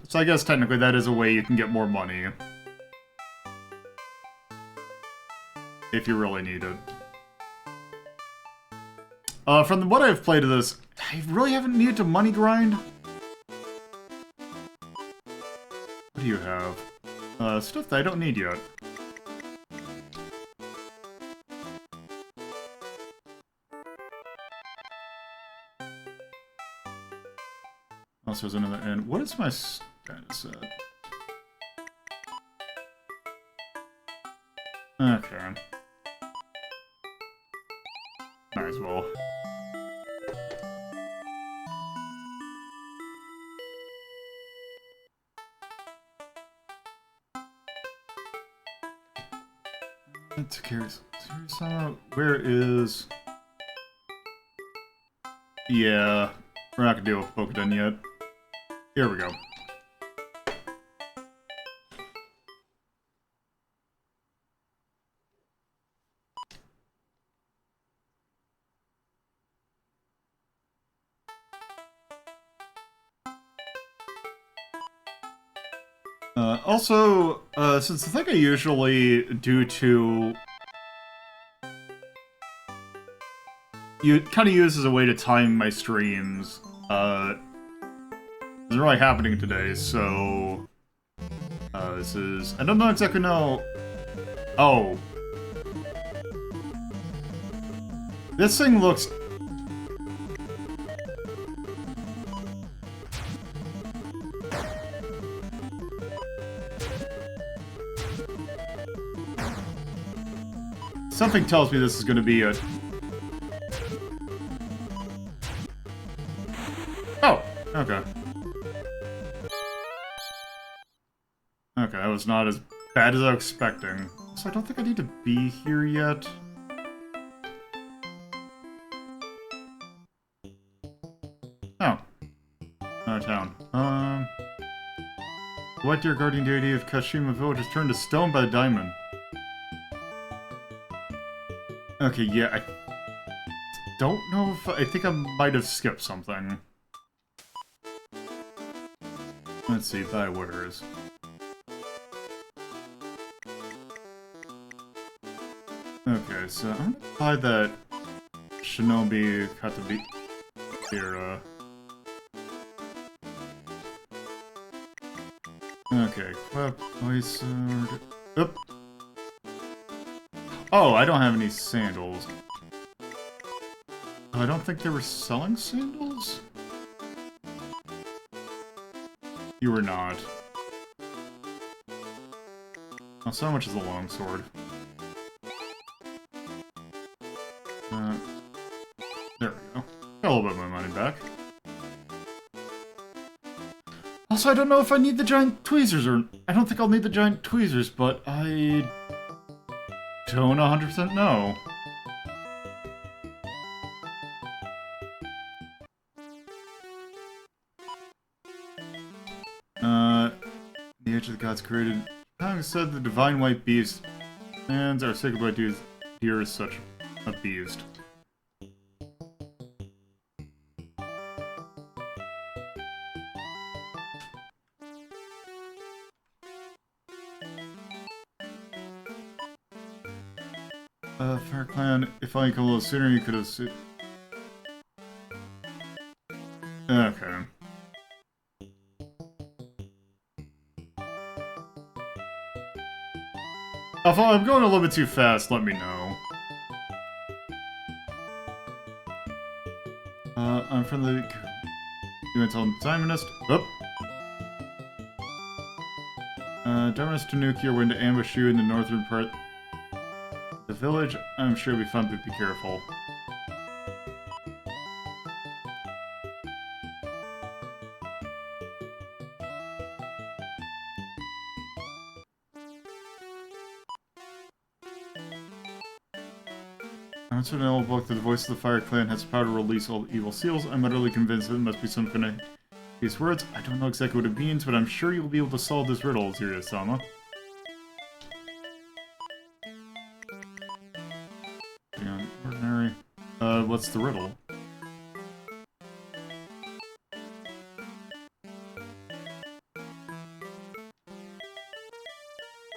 Speaker 1: So I guess technically that is a way you can get more money. If you really need it. From what I've played of this, I really haven't needed to money grind. What do you have? Stuff that I don't need yet. Also, there's another end. What is my status at? Okay. Might as well. It's curious. Where is... Yeah, we're not gonna deal with Bokuden yet. Here we go. Also, since the thing I usually do to... You kind of use as a way to time my streams, isn't really happening today, so... this is... I don't exactly know... Oh. This thing looks... Something tells me this is going to be a... Oh! Okay. Okay, that was not as bad as I was expecting. So I don't think I need to be here yet. Oh. Out of town. The White Deer Guardian Deity of Kashima Village is turned to stone by the diamond. Okay, yeah, I don't know if... I think I might have skipped something. Let's see, buy wares. Okay, so I'm gonna buy that Shinobi Katabira. Okay, equip, wizard... Oop! Oh, I don't have any sandals. I don't think they were selling sandals? You were not. Oh, so much is a longsword. There we go. Got a little bit of my money back. Also, I don't know if I need the giant tweezers or... I don't think I'll need the giant tweezers, but I... don't 100% know. The Age of the Gods created... Having said the divine white beast, and our sacred white deer is such a beast. Fair Clan, if I come a little sooner, you could have Okay. If I'm going a little bit too fast, let me know. I'm from the... You want to tell him Diamondist? Oop! Diamondist Tanuki are going to ambush you in the northern part of the village. I'm sure it'll be fun, but be careful. Answer an old book that the voice of the Fire Clan has power to release all evil seals. I'm utterly convinced that it must be some kind of these words. I don't know exactly what it means, but I'm sure you'll be able to solve this riddle, Ziria-sama. Yeah, ordinary. What's the riddle?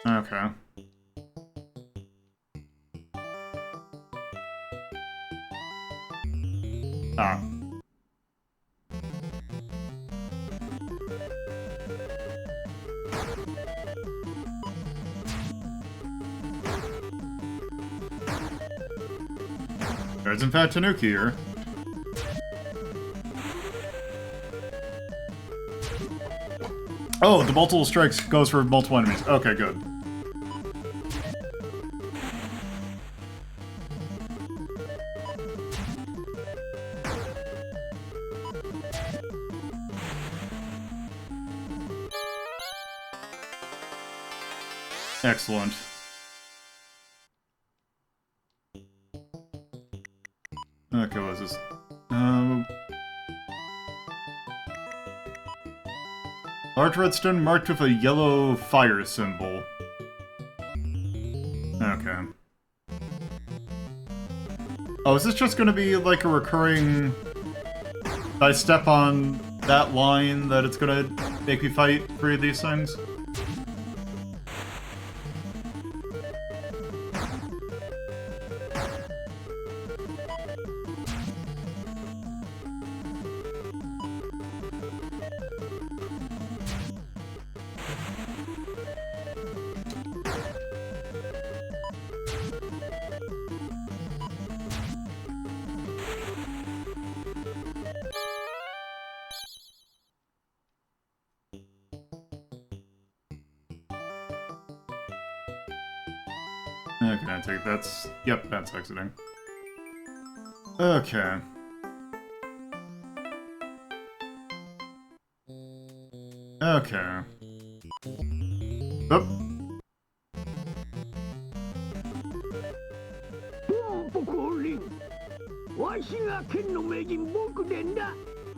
Speaker 1: Okay. Ah. There's in fact Tanuki here. Oh, the multiple strikes goes for multiple enemies. Okay, good. Excellent. Okay, what is this? Large redstone marked with a yellow fire symbol. Okay. Oh, is this just gonna be like a recurring... If I step on that line that it's gonna make me fight 3 of these things? Okay, I take that's... Yep, that's exiting. Okay. Okay. Oh.
Speaker 4: ポンポコリン、わしが剣の名人僕でんだ。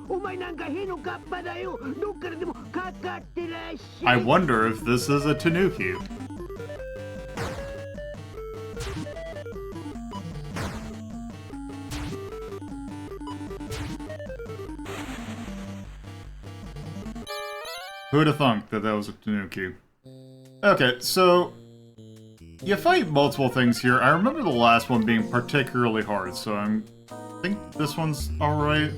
Speaker 4: お前なんか兵のカッパだよ。どっからでもかかってらっしゃ
Speaker 1: I
Speaker 4: い。
Speaker 1: wonder if this is a Tanuki. Who'd have thunk that that was a Tanuki? Okay, so... You fight multiple things here. I remember the last one being particularly hard, so I think this one's alright.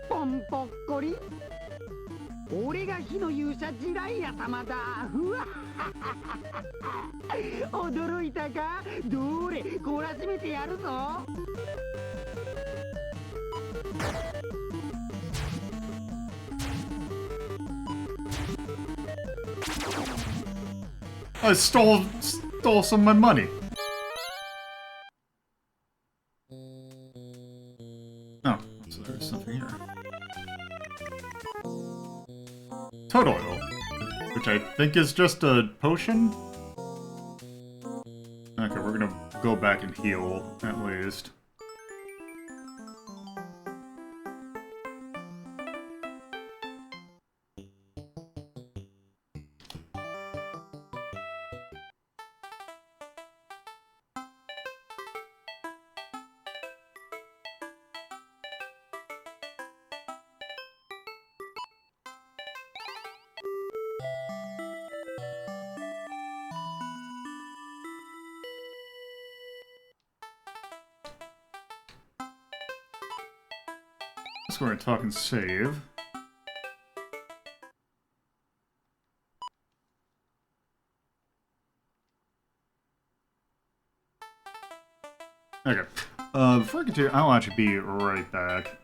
Speaker 3: ポンポッコリ。俺が火の勇者ジライア様だ。うわ驚いたか。どれ懲らしめてやるぞ。
Speaker 1: I stole some of my money. Oh, so there's something here. Total oil, which I think is just a potion. Okay, we're gonna go back and heal at least. Let's go ahead and talk and save. Okay. Before I continue, I'll actually be right back.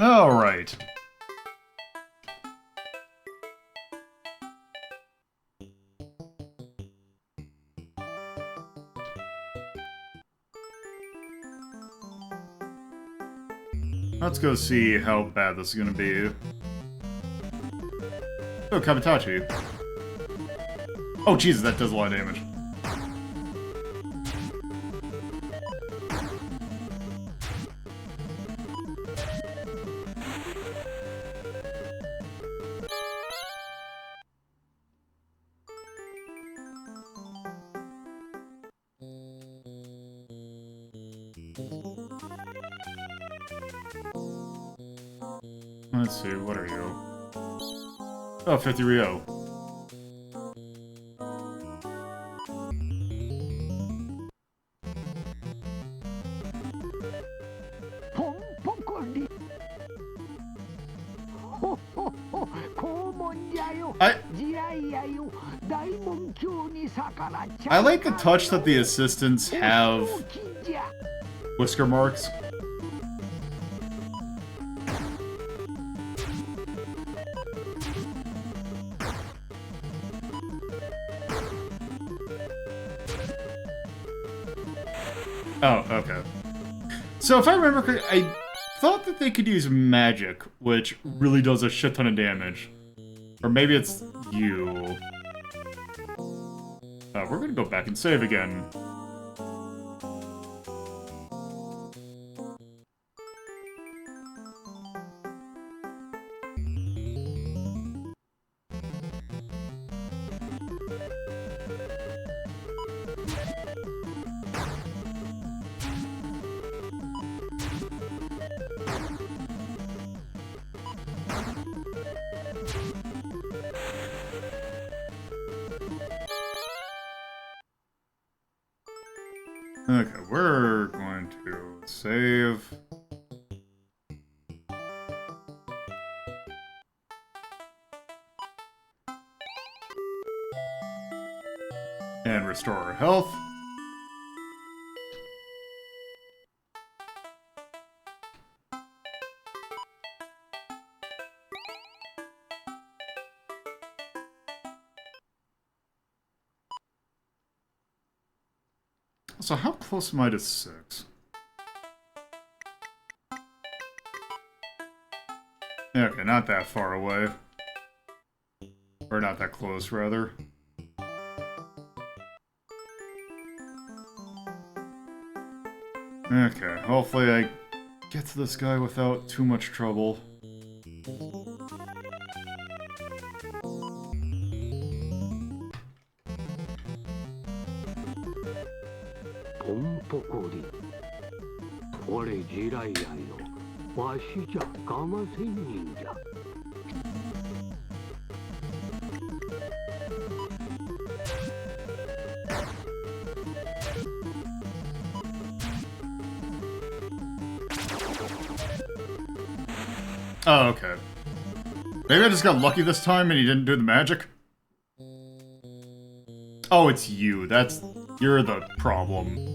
Speaker 1: Alright. Let's go see how bad this is gonna be. Oh, Kabatachi. Oh, Jesus, that does a lot of damage. Let's see, what are you? Oh, 50 Rio. I like the touch that the assistants have whisker marks. Oh, okay. So if I remember correctly, I thought that they could use magic, which really does a shit ton of damage. Or maybe it's you. We're gonna go back and save again. Okay, we're going to save. And restore our health. So how close am I to 6? Okay, not that far away. Or not that close, rather. Okay, hopefully I get to this guy without too much trouble. Oh, okay. Maybe I just got lucky this time and he didn't do the magic? Oh, it's you. You're the problem.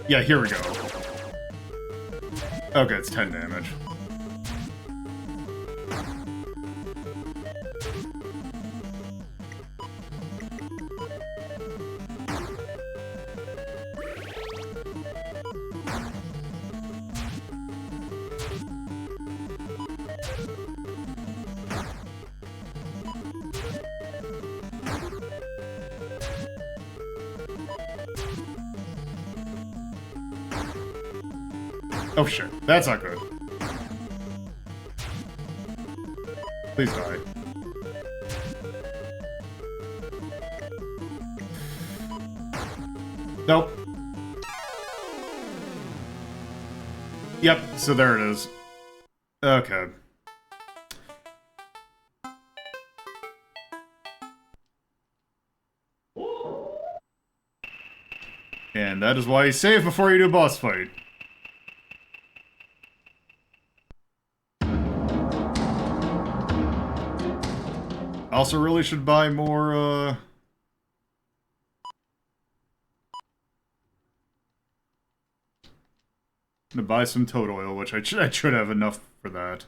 Speaker 1: Yeah, here we go. Okay, it's 10 damage. Oh shit, that's not good. Please die. Nope. Yep, so there it is. Okay. And that is why you save before you do a boss fight. Also really should buy more, to buy some toad oil, which I should have enough for that.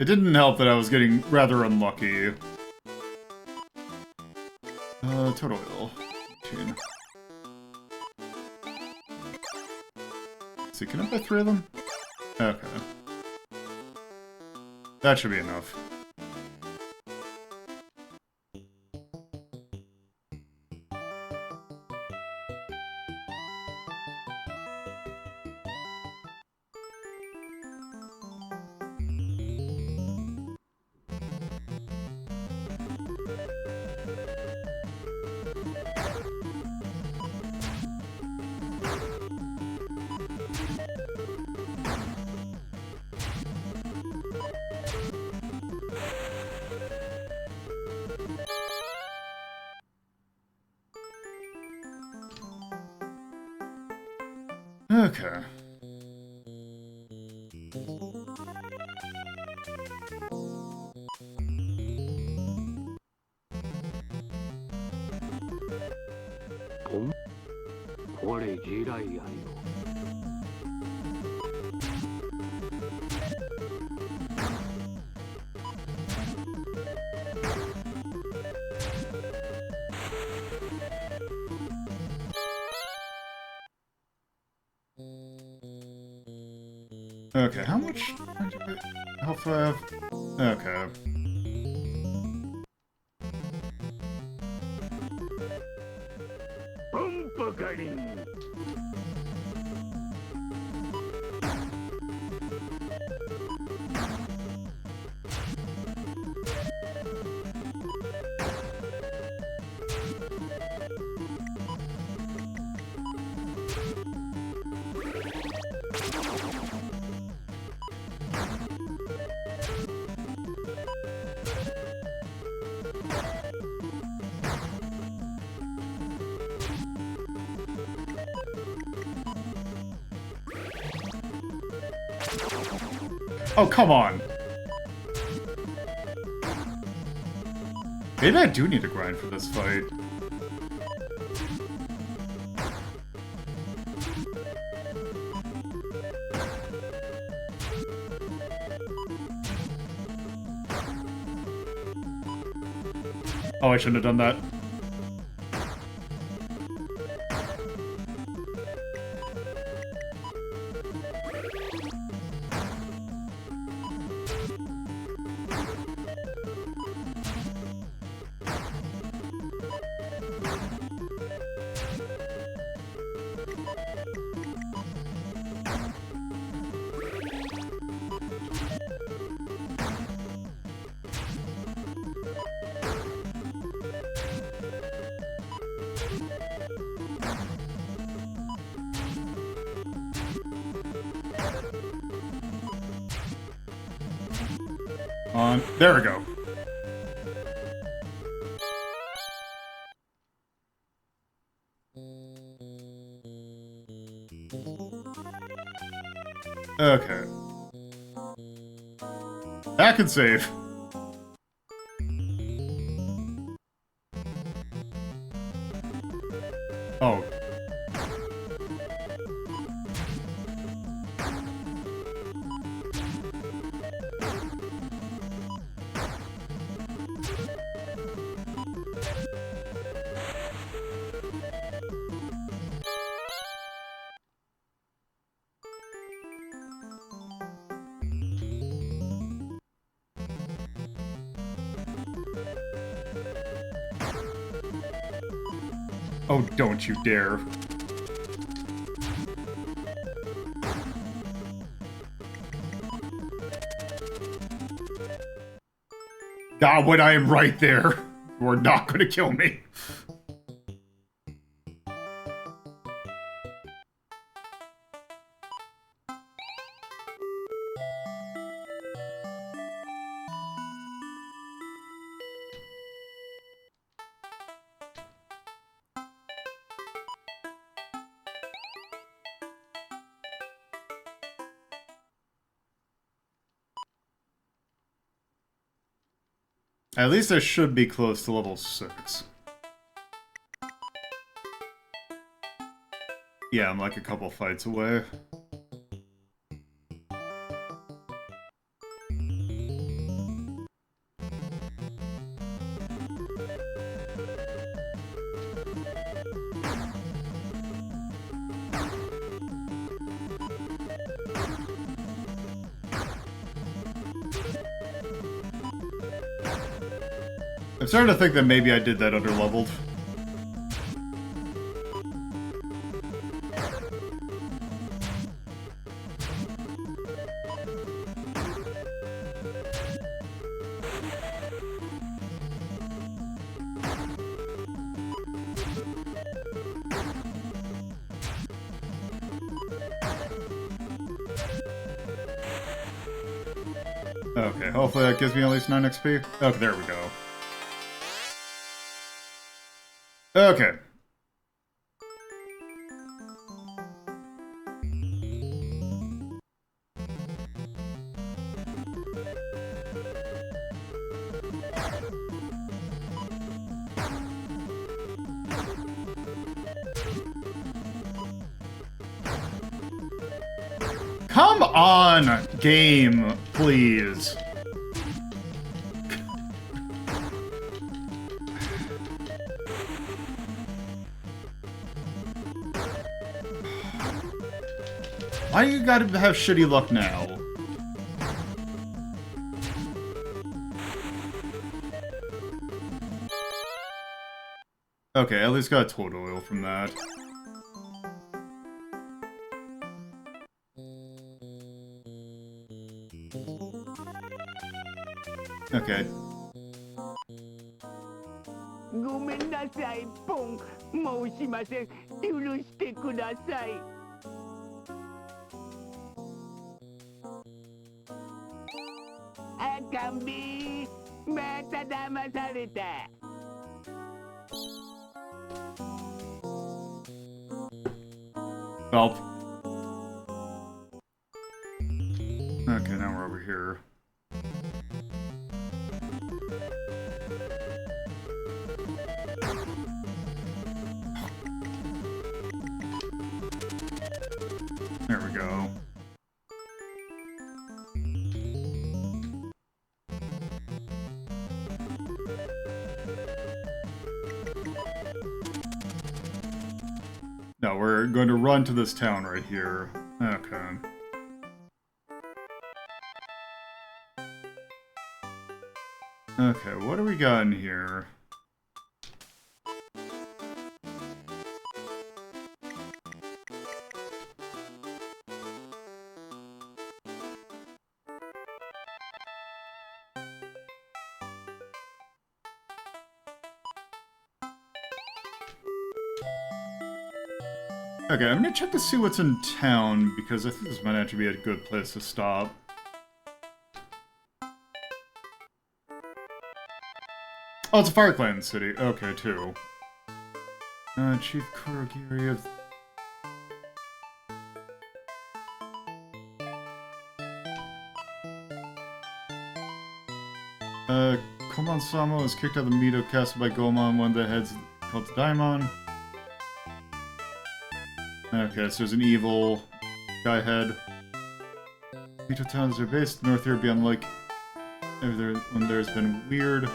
Speaker 1: It didn't help that I was getting rather unlucky. Toad oil. 18. See, can I buy 3 of them? Okay. That should be enough. Okay.
Speaker 4: これ地雷やよ。
Speaker 1: Okay, how much health do I have? Okay. Oh, come on! Maybe I do need to grind for this fight. Oh, I shouldn't have done that. There we go. Okay. Back and save. Oh. Oh, don't you dare. God, when I am right there, you are not going to kill me. At least I should be close to level 6. Yeah, I'm like a couple fights away. I'm starting to think that maybe I did that under-leveled. Okay, hopefully that gives me at least 9 XP. Okay, there we go. Okay. Come on, game, please. Why you gotta have shitty luck now? Okay, at least got a toad oil from that. Okay.
Speaker 4: ごめんなさい、ポン。申しません。許してください。赤んび、また騙された。
Speaker 1: Well. Okay, now we're over here. There we go. No, we're going to run to this town right here. Okay. Okay, what do we got in here? Okay, I'm gonna check to see what's in town, because I think this might actually be a good place to stop. Oh, it's a Fire Clan city. Okay, too. Chief Kurogiri of... Koman-sama was kicked out of the Mito castle by Goemon, one of the heads called Daimon. Okay, so there's an evil guy head. Mito towns are based north here beyond like when there's been weird.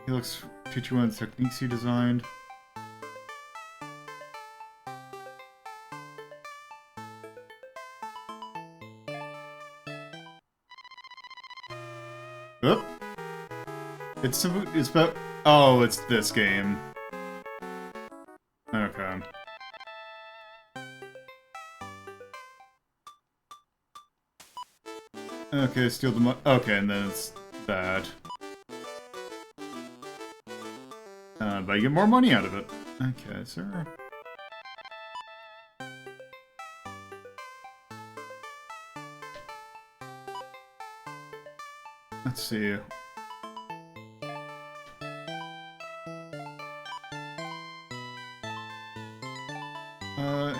Speaker 1: He looks teach you one of the techniques he designed. Oop. It's about oh, it's this game. Okay. Okay, steal the money. Okay, and then it's that. But you get more money out of it. Okay, sir. Let's see.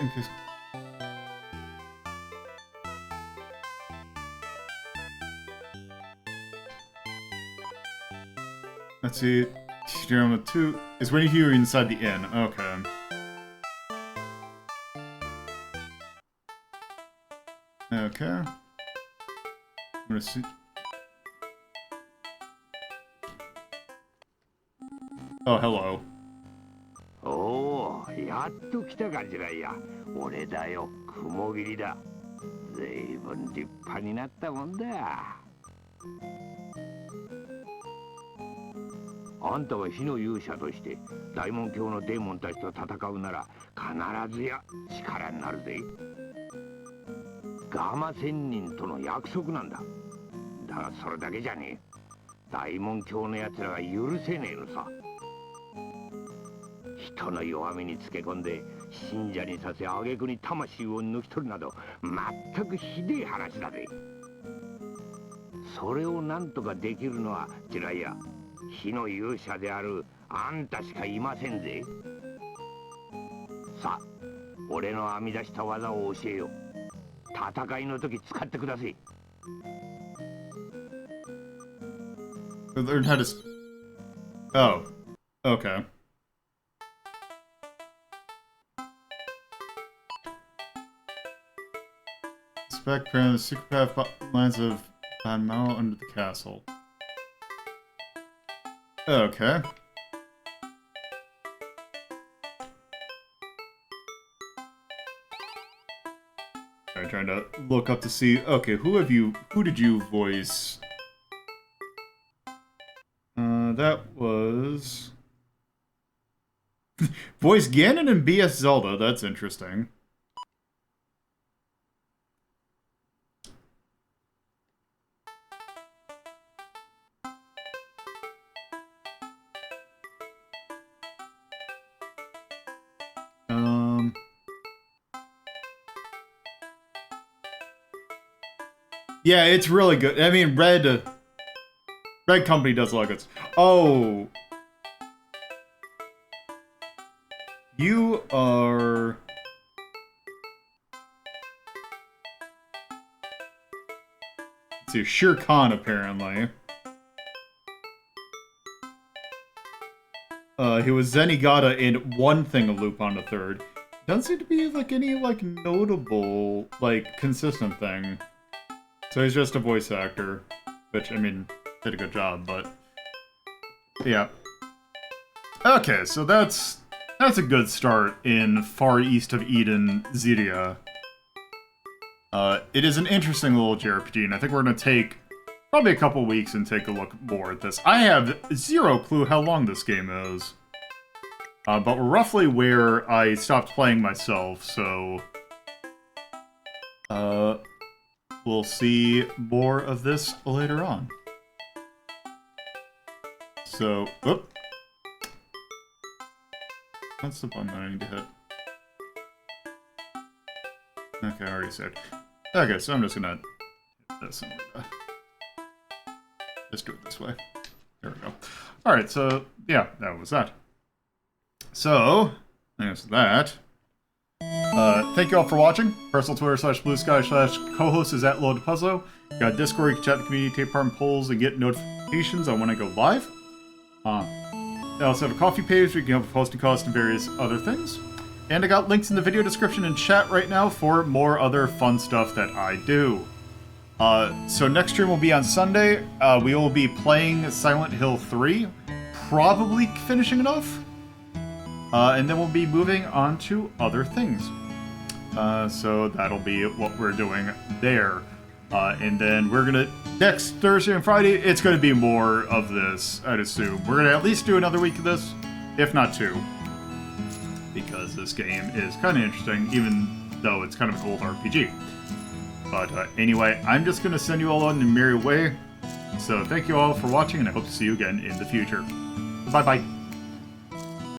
Speaker 1: In case... Let's see. Drama 2 is when you're inside the inn. Okay. Okay. I'm gonna see. Oh, hello.
Speaker 4: おお、やっと来たか、ジライア。俺だよ、雲霧だ。ずいぶん立派になったもんだ。あんたは火の勇者として大門教のデーモンたちと戦うなら必ずや力になるぜ。ガマ仙人との約束なんだ。だがそれだけじゃねえ。大門教の奴らが許せねえのさ。人の弱みにつけ込んで信者にさせ挙句に魂を抜き取るなど全くひでえ話だぜ。それをなんとかできるのはジライア、火の勇者であるあんたしかいませんぜ。さあ、俺の編み出した技を教えよう。戦いの時使ってください。
Speaker 1: Learn how to. Oh, okay. Inspect the secret path lines of Van Mao under the castle. Okay. I'm trying to look up to see. Okay, who did you voice? That was voice Ganon and BS Zelda. That's interesting. Yeah, it's really good. I mean, Red Company does a lot of good. Oh. You are... Let's see, Shere Khan, apparently. He was Zenigata in One Thing of Loop on the Third. Doesn't seem to be, like, any, like, notable, like, consistent thing. So he's just a voice actor, which, I mean, did a good job, but... Yeah. Okay, so that's a good start in Far East of Eden, Ziria. It is an interesting little JRPG, and I think we're going to take probably a couple weeks and take a look more at this. I have zero clue how long this game is. But we're roughly where I stopped playing myself, so... We'll see more of this later on. So, whoop. What's the button that I need to hit? Okay, I already said. Okay, so I'm just gonna hit this and just do it this way. There we go. Alright, so, yeah, that was that. So, there's that. Thank you all for watching. Personal Twitter /bluesky/co-host is at Lolo De Puzlo. Got Discord, you can chat in the community, take part in polls, and get notifications on when I go live. I also have a coffee page where you can help with hosting costs and various other things. And I got links in the video description and chat right now for more other fun stuff that I do. So next stream will be on Sunday. We will be playing Silent Hill 3, probably finishing it off. And then we'll be moving on to other things. So that'll be what we're doing there. And then we're gonna, next Thursday and Friday, it's gonna be more of this, I'd assume. We're gonna at least do another week of this, if not two. Because this game is kind of interesting, even though it's kind of an old RPG. But anyway, I'm just gonna send you all on your merry way. So thank you all for watching, and I hope to see you again in the future. Bye-bye.